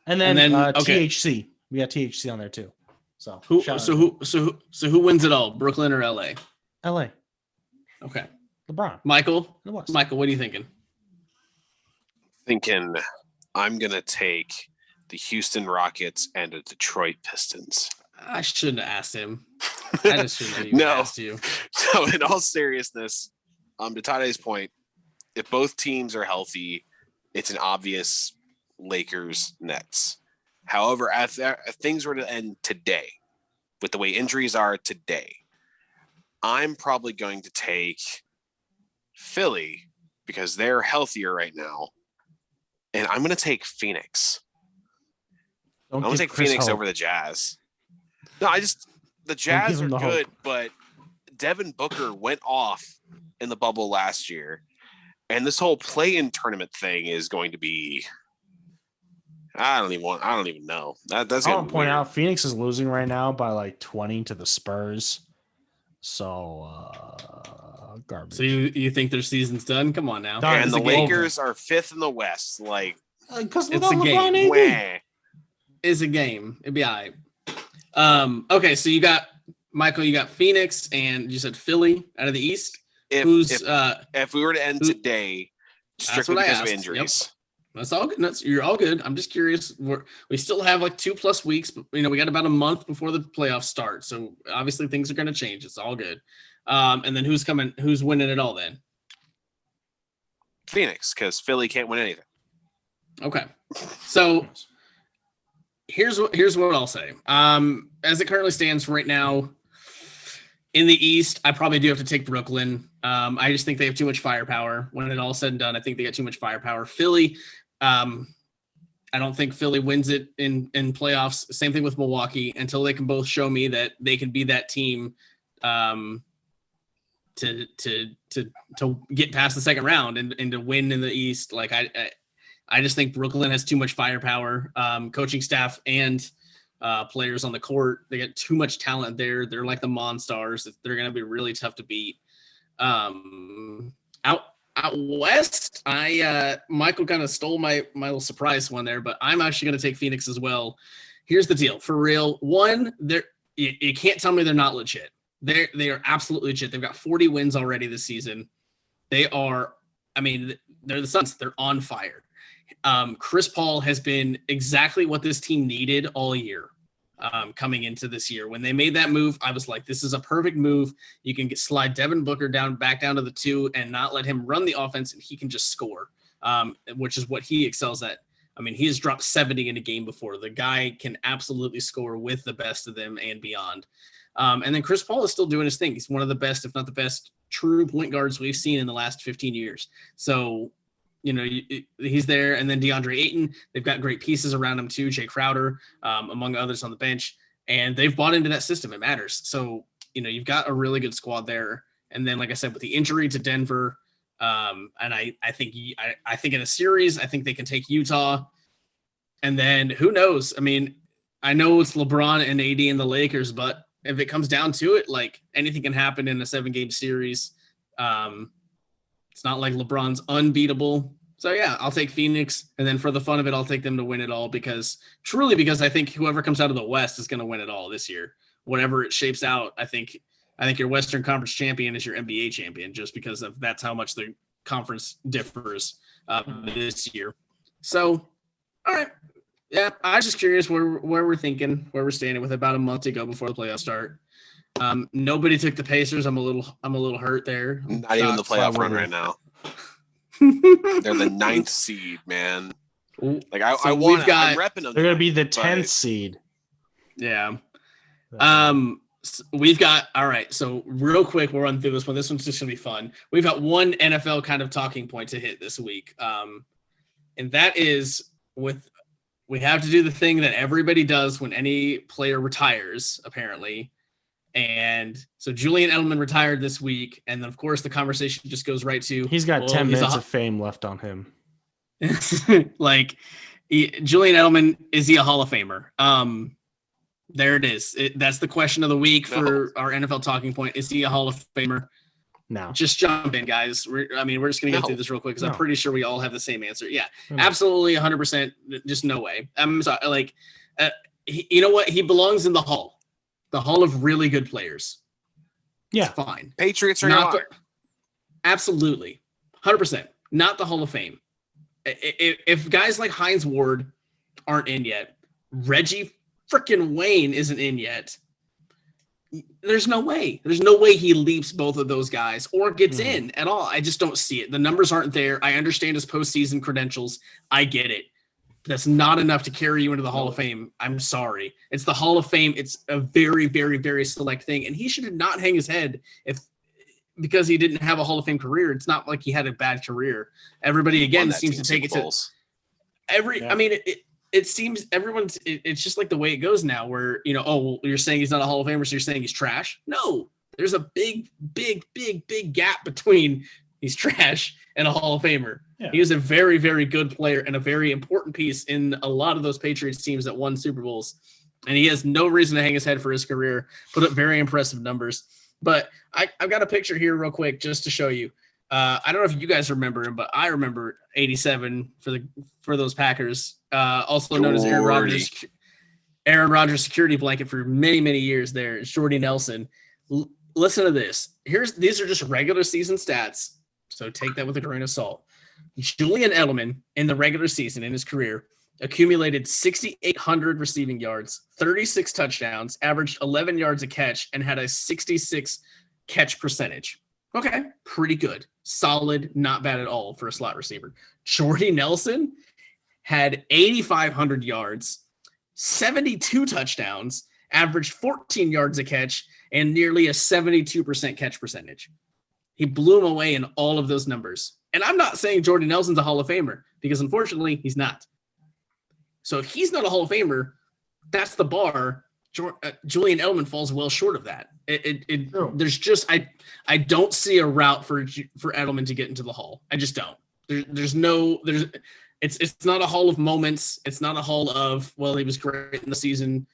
S2: And then,
S1: okay.
S2: THC. We got THC on there too. So
S1: who wins it all? Brooklyn or LA?
S2: LA.
S1: Okay.
S2: LeBron.
S1: Michael, what are you thinking?
S3: Thinking I'm gonna take the Houston Rockets and the Detroit Pistons.
S1: I shouldn't have asked him. I just shouldn't have even asked you.
S3: No, in all seriousness, to Tade's point, if both teams are healthy, it's an obvious Lakers Nets. However, if things were to end today, with the way injuries are today, I'm probably going to take Philly because they're healthier right now. And I'm going to take Phoenix. I'm going to take Phoenix over the Jazz. No, the Jazz are good, but Devin Booker went off in the bubble last year. And this whole play-in tournament thing is going to be, I don't even know. That's
S2: I want to point out Phoenix is losing right now by like 20 to the Spurs. So garbage.
S1: So you think their season's done? Come on now.
S3: And the Lakers are 5th in the West. Like,
S2: because
S1: it's a game. It's a game. It'd be all right. Okay, so you got Michael. You got Phoenix, and you said Philly out of the East.
S3: If we were to end today, strictly because of injuries.
S1: Yep. That's all good. You're all good. I'm just curious. We still have like 2+ weeks, but we got about a month before the playoffs start. So obviously things are going to change. It's all good. And then who's winning it all then?
S3: Phoenix, because Philly can't win anything.
S1: Okay. So here's what I'll say. As it currently stands right now in the East, I probably do have to take Brooklyn. I just think they have too much firepower. When it all said and done, I think they got too much firepower. Philly, I don't think Philly wins it in playoffs. Same thing with Milwaukee until they can both show me that they can be that team to get past the second round and to win in the East. Like I just think Brooklyn has too much firepower, coaching staff and players on the court. They got too much talent there. They're like the Monstars. They're going to be really tough to beat. Out west, Michael kind of stole my little surprise one there, but I'm actually going to take Phoenix as well. Here's the deal, for real. One, you can't tell me they're not legit. They are absolutely legit. They've got 40 wins already this season. They're the Suns. They're on fire. Chris Paul has been exactly what this team needed all year. Coming into this year, when they made that move, I was like, this is a perfect move. You can slide Devin Booker back down to the 2 and not let him run the offense, and he can just score, which is what he excels at. I mean, he has dropped 70 in a game before. The guy can absolutely score with the best of them and beyond. And then Chris Paul is still doing his thing. He's one of the best, if not the best, true point guards we've seen in the last 15 years. So, he's there. And then DeAndre Ayton, they've got great pieces around him too. Jay Crowder, among others on the bench, and they've bought into that system. It matters. So, you've got a really good squad there. And then, like I said, with the injury to Denver, and I think in a series, I think they can take Utah. And then who knows? I mean, I know it's LeBron and AD and the Lakers, but if it comes down to it, like anything can happen in a 7-game series. It's not like LeBron's unbeatable. So, yeah, I'll take Phoenix. And then for the fun of it, I'll take them to win it all because I think whoever comes out of the West is going to win it all this year. Whatever it shapes out, I think your Western Conference champion is your NBA champion just because that's how much the conference differs this year. So, all right. Yeah, I was just curious where we're standing with about a month to go before the playoffs start. Nobody took the Pacers. I'm a little hurt there.
S3: Not even the playoff run right now. They're the 9th seed, man. Like I'm repping them.
S2: They're gonna be the 10th seed.
S1: Yeah. We've got all right. So real quick, we'll run through this one. This one's just gonna be fun. We've got one NFL kind of talking point to hit this week, and that is we have to do the thing that everybody does when any player retires, apparently. And so Julian Edelman retired this week. And then, of course, the conversation just goes right to...
S2: He's got 10 minutes of fame left on him.
S1: Julian Edelman, is he a Hall of Famer? There it is. That's the question of the week for our NFL talking point. Is he a Hall of Famer?
S2: No.
S1: Just jump in, guys. We're just going to go through this real quick because I'm pretty sure we all have the same answer. Yeah, absolutely, 100%. Just no way. I'm sorry. Like, you know what? He belongs in the Hall of really good players.
S2: Yeah,
S1: it's fine.
S3: Patriots are not.
S1: Absolutely, 100%. Not the Hall of Fame. If guys like Hines Ward aren't in yet, Reggie freaking Wayne isn't in yet. There's no way. There's no way he leaps both of those guys or gets in at all. I just don't see it. The numbers aren't there. I understand his postseason credentials. I get it. That's not enough to carry you into the Hall of Fame. I'm sorry. It's the Hall of Fame. It's a very, very, very select thing. And he should not hang his head because he didn't have a Hall of Fame career. It's not like he had a bad career. Everybody, again, seems to take it to every – I mean, it seems it's just like the way it goes now where, you're saying he's not a Hall of Famer, so you're saying he's trash. No, there's a big, big, big, big gap between he's trash and a Hall of Famer. Yeah. He is a very, very good player and a very important piece in a lot of those Patriots teams that won Super Bowls. And he has no reason to hang his head for his career, put up very impressive numbers. But I've got a picture here real quick just to show you. I don't know if you guys remember him, but I remember 87 for those Packers, also known as Aaron Rodgers' security blanket for many, many years there. It's Jordy Nelson. Listen to this. These are just regular season stats, so take that with a grain of salt. Julian Edelman in the regular season in his career accumulated 6,800 receiving yards, 36 touchdowns, averaged 11 yards a catch, and had a 66 catch percentage. Okay, pretty good. Solid, not bad at all for a slot receiver. Jordy Nelson had 8,500 yards, 72 touchdowns, averaged 14 yards a catch, and nearly a 72% catch percentage. He blew him away in all of those numbers. And I'm not saying Jordy Nelson's a Hall of Famer because, unfortunately, he's not. So if he's not a Hall of Famer, that's the bar. Julian Edelman falls well short of that. There's just I don't see a route for Edelman to get into the Hall. I just don't. It's not a Hall of moments. It's not a Hall of he was great in the season.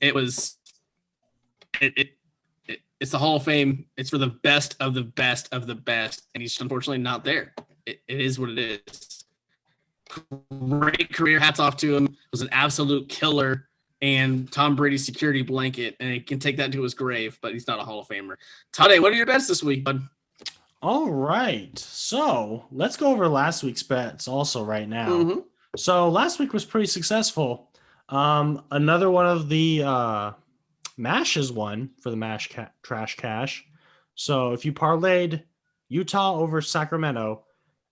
S1: It's the Hall of Fame. It's for the best of the best of the best, and he's unfortunately not there. It is what it is. Great career. Hats off to him. Was an absolute killer. And Tom Brady's security blanket, and he can take that to his grave, but he's not a Hall of Famer. Tade, what are your bets this week, bud?
S2: All right. So let's go over last week's bets also right now.
S1: Mm-hmm.
S2: So last week was pretty successful. Another one of the Mashes won for the Mash Trash Cash. So if you parlayed Utah over Sacramento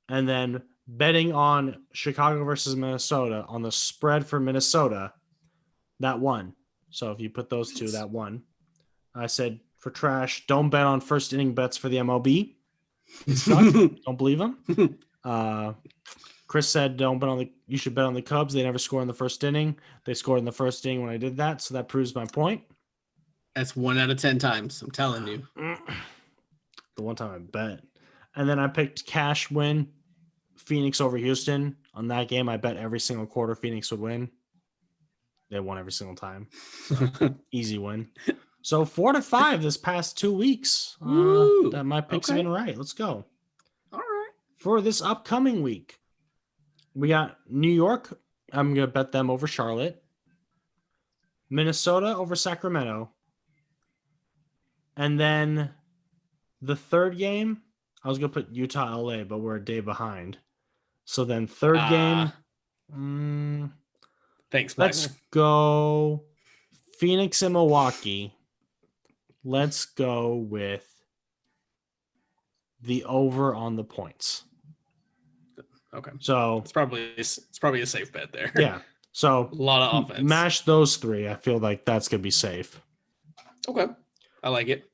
S2: and then betting on Chicago versus Minnesota on the spread for Minnesota, that won. So if you put those two, that won. I said for trash, don't bet on first inning bets for the MLB. Don't believe him. Chris said you should bet on the Cubs. They never score in the first inning. They scored in the first inning when I did that, so that proves my point.
S1: That's 1 out of 10 times. I'm telling you.
S2: The one time I bet. And then I picked cash win, Phoenix over Houston. On that game, I bet every single quarter Phoenix would win. They won every single time. So, easy win. So 4-5 this past 2 weeks. That my picks have been right. Let's go.
S1: All right.
S2: For this upcoming week, we got New York. I'm going to bet them over Charlotte. Minnesota over Sacramento. And then the third game, I was going to put Utah, LA, but we're a day behind. So then third game.
S1: Thanks,
S2: Michael. Let's go Phoenix and Milwaukee. Let's go with the over on the points.
S1: Okay.
S2: So
S1: it's probably a safe bet there.
S2: Yeah. So
S1: a lot of offense.
S2: Mash those three. I feel like that's gonna be safe.
S1: Okay. I like it.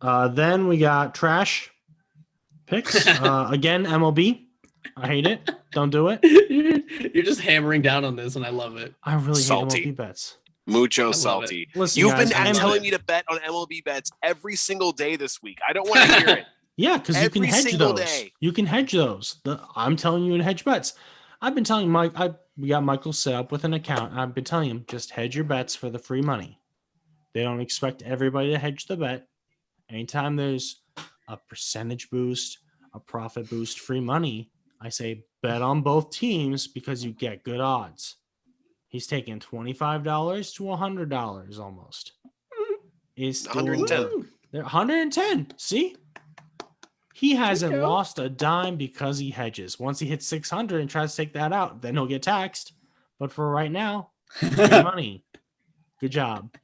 S2: Then we got trash picks. Again, MLB. I hate it. Don't do it.
S1: You're just hammering down on this, and I love it.
S2: I really
S3: Salty.
S2: hate MLB bets.
S3: Mucho salty.
S2: Listen,
S3: You've
S2: guys,
S3: been telling me to bet on MLB bets every single day this week. I don't want to hear it.
S2: Yeah, because you can hedge those.
S3: Day.
S2: You can hedge those. I'm telling you to hedge bets. I've been telling Mike. We got Michael set up with an account. I've been telling him just hedge your bets for the free money. They don't expect everybody to hedge the bet. Anytime there's a percentage boost, a profit boost, free money, I say bet on both teams because you get good odds. He's taking $25 to $100 almost. Is
S3: 110.
S2: They're 110. See? He hasn't lost a dime because he hedges. Once he hits 600 and tries to take that out, then he'll get taxed. But for right now, free money. Good job.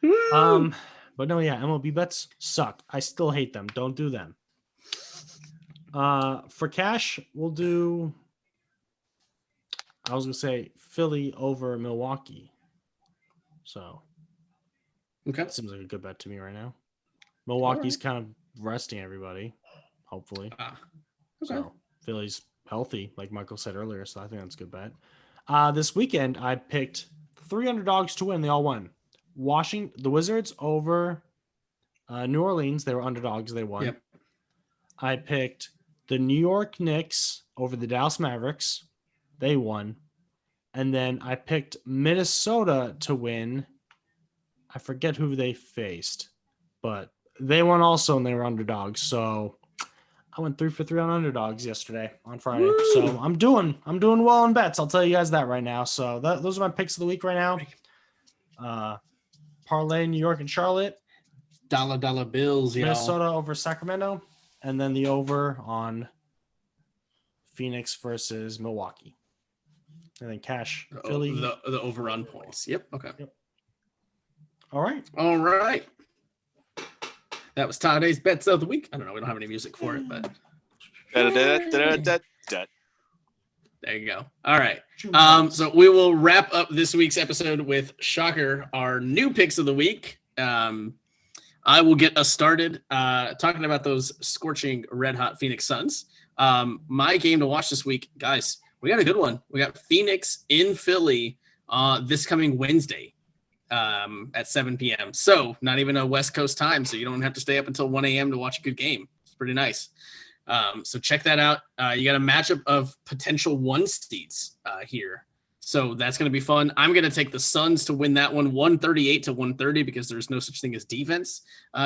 S2: But no, yeah, MLB bets suck. I still hate them. Don't do them. For cash, we'll do. I was gonna say Philly over Milwaukee. So,
S1: okay,
S2: that seems like a good bet to me right now. Milwaukee's kind of resting everybody, hopefully.
S1: Okay.
S2: So Philly's healthy, like Michael said earlier. So I think that's a good bet. This weekend, I picked 3 underdogs to win. They all won. The Wizards over New Orleans. They were underdogs. They won.
S1: Yep.
S2: I picked the New York Knicks over the Dallas Mavericks. They won. And then I picked Minnesota to win. I forget who they faced, but they won also, and they were underdogs. So I went 3 for 3 on underdogs yesterday on Friday.
S1: Woo!
S2: So I'm doing well in bets. I'll tell you guys that right now. So those are my picks of the week right now. Parlay New York and Charlotte.
S1: Dollar bills, y'all.
S2: Minnesota over Sacramento, and then the over on Phoenix versus Milwaukee. And then cash Philly.
S1: The over on points. Yep. Okay.
S2: Yep. All right.
S1: That was today's bets of the week. I don't know. We don't have any music for it, but there you go. All right. So we will wrap up this week's episode with Shocker, our new picks of the week. I will get us started talking about those scorching red hot Phoenix Suns. My game to watch this week, guys, we got a good one. We got Phoenix in Philly this coming Wednesday at 7 p.m. So not even a West Coast time. So you don't have to stay up until 1 a.m. to watch a good game. It's pretty nice. So check that out. You got a matchup of potential 1 seeds here. So that's going to be fun. I'm going to take the Suns to win that one 138 to 130 because there's no such thing as defense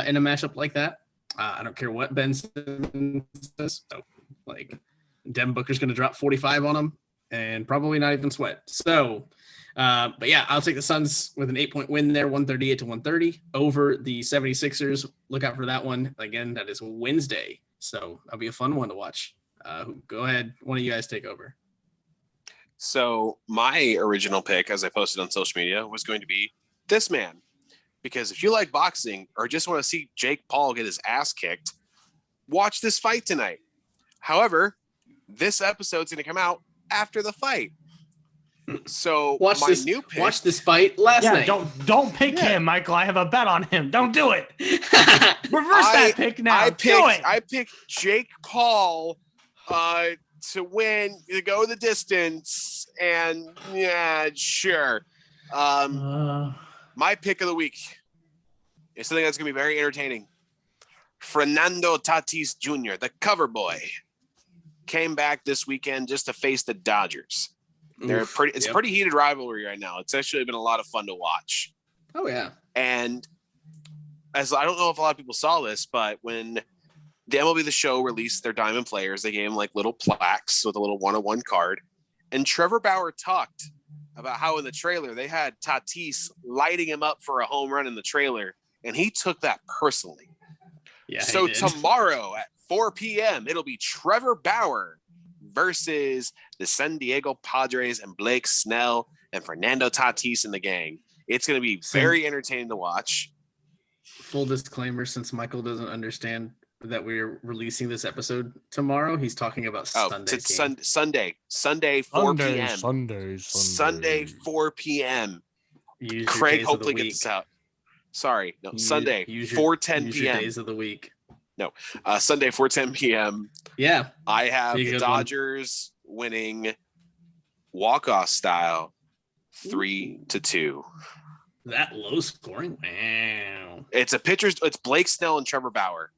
S1: in a matchup like that. I don't care what Ben Simmons says. So, like, Devin Booker's going to drop 45 on him and probably not even sweat. So, but yeah, I'll take the Suns with an 8-point win there, 138 to 130 over the 76ers. Look out for that one. Again, that is Wednesday. So that'll be a fun one to watch. Go ahead. One of you guys take over.
S3: So my original pick, as I posted on social media, was going to be this man. Because if you like boxing or just want to see Jake Paul get his ass kicked, watch this fight tonight. However, this episode's going to come out after the fight. So
S1: watch this fight last night.
S2: Don't pick him, Michael. I have a bet on him. Don't do it. Reverse that pick now.
S3: I picked Jake Paul to win, to go the distance, and yeah, sure. My pick of the week is something that's going to be very entertaining. Fernando Tatis Jr., the cover boy, came back this weekend just to face the Dodgers. It's a pretty heated rivalry right now. It's actually been a lot of fun to watch.
S1: Oh, yeah.
S3: And as I don't know if a lot of people saw this, but when the MLB The Show released their Diamond Players, they gave them like little plaques with a little 1-on-1 card. And Trevor Bauer talked about how in the trailer they had Tatis lighting him up for a home run in the trailer. And he took that personally.
S1: Yeah.
S3: So tomorrow at 4 p.m., it'll be Trevor Bauer versus the San Diego Padres and Blake Snell and Fernando Tatis and the gang. It's going to be very entertaining to watch.
S1: Full disclaimer, since Michael doesn't understand that we're releasing this episode tomorrow, he's talking about
S3: Sunday, 4 p.m. Sunday, 4 p.m. Craig hopefully gets this out. Sorry, no, Sunday, 4:10 p.m.
S1: Days of the week.
S3: No, Sunday, 4:10 p.m.
S1: Yeah,
S3: I have the Dodgers winning walk-off style 3-2.
S1: That low scoring? Wow.
S3: It's Blake Snell and Trevor Bauer.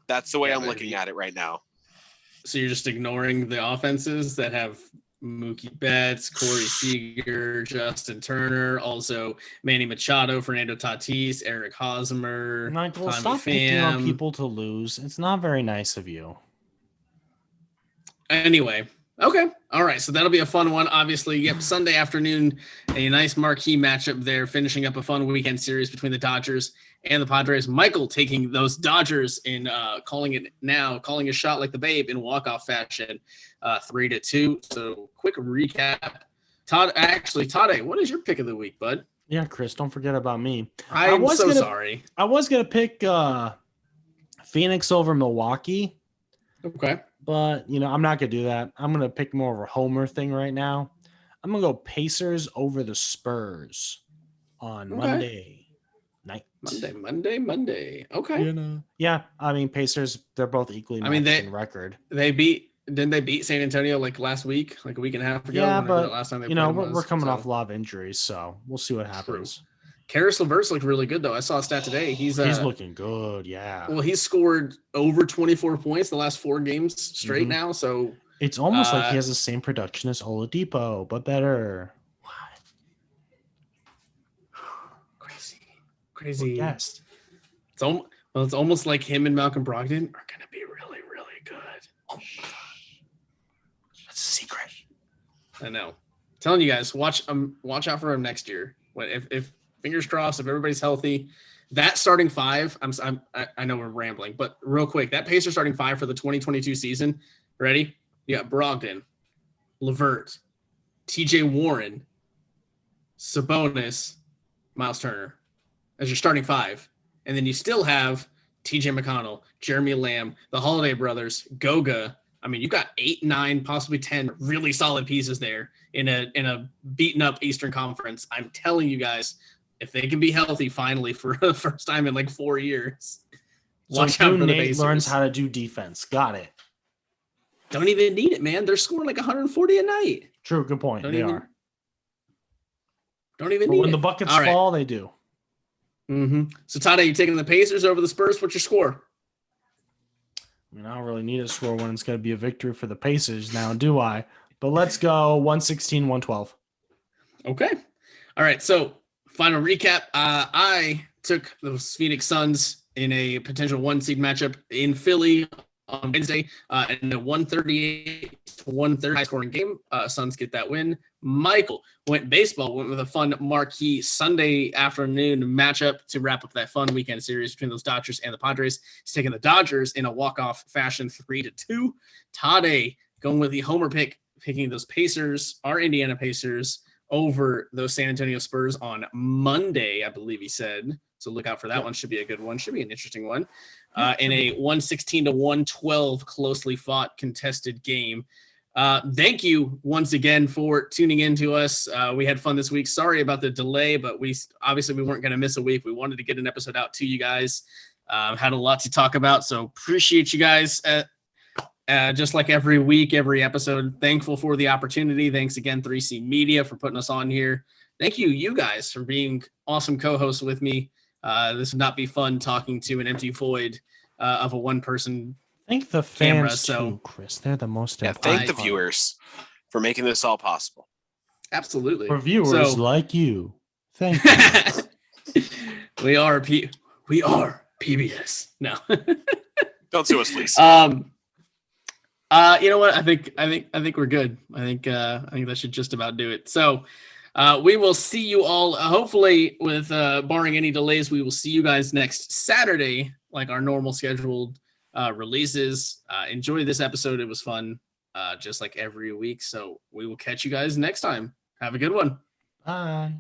S3: That's the way I'm looking at it right now.
S1: So you're just ignoring the offenses that have Mookie Betts, Corey Seager, Justin Turner, also Manny Machado, Fernando Tatis, Eric Hosmer,
S2: Michael,
S1: Tommy
S2: stop picking on
S1: Pham.
S2: people to lose. It's not very nice of you.
S1: Anyway, okay. All right. So that'll be a fun one. Obviously, yep, Sunday afternoon, a nice marquee matchup there, finishing up a fun weekend series between the Dodgers and the Padres. Michael taking those Dodgers in calling a shot like the babe in walk-off fashion, 3-2. So quick recap. Todd, what is your pick of the week, bud?
S2: Yeah, Chris, don't forget about me.
S1: I'm so sorry.
S2: I was going to pick Phoenix over Milwaukee.
S1: Okay.
S2: But, I'm not going to do that. I'm going to pick more of a homer thing right now. I'm going to go Pacers over the Spurs on Monday night.
S1: Monday. Okay.
S2: Yeah, I mean, Pacers, they're both equally matched in record.
S1: Didn't they beat San Antonio like last week, like a week and a half ago?
S2: Yeah, but,
S1: last time
S2: we're coming off a lot of injuries, so we'll see what happens.
S1: True. Karis LeVert's looked really good, though. I saw a stat today. He's
S2: looking good, yeah.
S1: Well, he's scored over 24 points the last 4 games straight now, so...
S2: It's almost like he has the same production as Oladipo, but better.
S1: Crazy.
S2: Yes.
S1: It's almost like him and Malcolm Brogdon are going to be really, really good.
S2: Oh, that's a secret.
S1: I know. I'm telling you guys, watch out for him next year. If fingers crossed, if everybody's healthy, that starting 5. I know we're rambling, but real quick, that Pacers starting 5 for the 2022 season. Ready? You got Brogdon, LeVert, T.J. Warren, Sabonis, Miles Turner as your starting 5, and then you still have T.J. McConnell, Jeremy Lamb, the Holiday brothers, Goga. I mean, you've got 8, 9, possibly 10 really solid pieces there in a beaten up Eastern Conference. I'm telling you guys, if they can be healthy finally for the first time in like 4 years, watch out for the Pacers.
S2: Learns how to do defense. Got it.
S1: Don't even need it, man. They're scoring like 140 a night.
S2: True, good point. They are.
S1: Don't even need it.
S2: When the buckets fall, they do.
S1: Mm-hmm. So, Todd, are you taking the Pacers over the Spurs? What's your score?
S2: I mean, I don't really need a score when it's going to be a victory for the Pacers now, do I? But let's go 116-112.
S1: Okay. All right. So, final recap. I took the Phoenix Suns in a potential 1-seed matchup in Philly on Wednesday in a 138-130 high-scoring game. Suns get that win. Michael went with a fun marquee Sunday afternoon matchup to wrap up that fun weekend series between those Dodgers and the Padres. He's taking the Dodgers in a walk-off fashion 3-2. Tade going with the homer pick, picking those Pacers, our Indiana Pacers, over those San Antonio Spurs on Monday, I believe he said. So look out for that one. Should be a good one. Should be an interesting one. In a 116-112 closely fought contested game. Thank you once again for tuning in to us. We had fun this week. Sorry about the delay, but we weren't going to miss a week. We wanted to get an episode out to you guys. Had a lot to talk about, so appreciate you guys. Just like every week, every episode, thankful for the opportunity. Thanks again, 3C Media, for putting us on here. Thank you guys, for being awesome co-hosts with me. This would not be fun talking to an empty void of a one-person
S2: Thank the fans too, Chris. They're the most important.
S3: Thank the viewers for making this all possible.
S1: Absolutely.
S2: For viewers like you. Thank you.
S1: We are PBS. No.
S3: Don't sue us, please.
S1: You know what? I think we're good. I think that should just about do it. So we will see you all, hopefully with barring any delays, we will see you guys next Saturday, like our normal scheduled releases. Enjoy this episode. It was fun, just like every week. So we will catch you guys next time. Have a good one.
S2: Bye.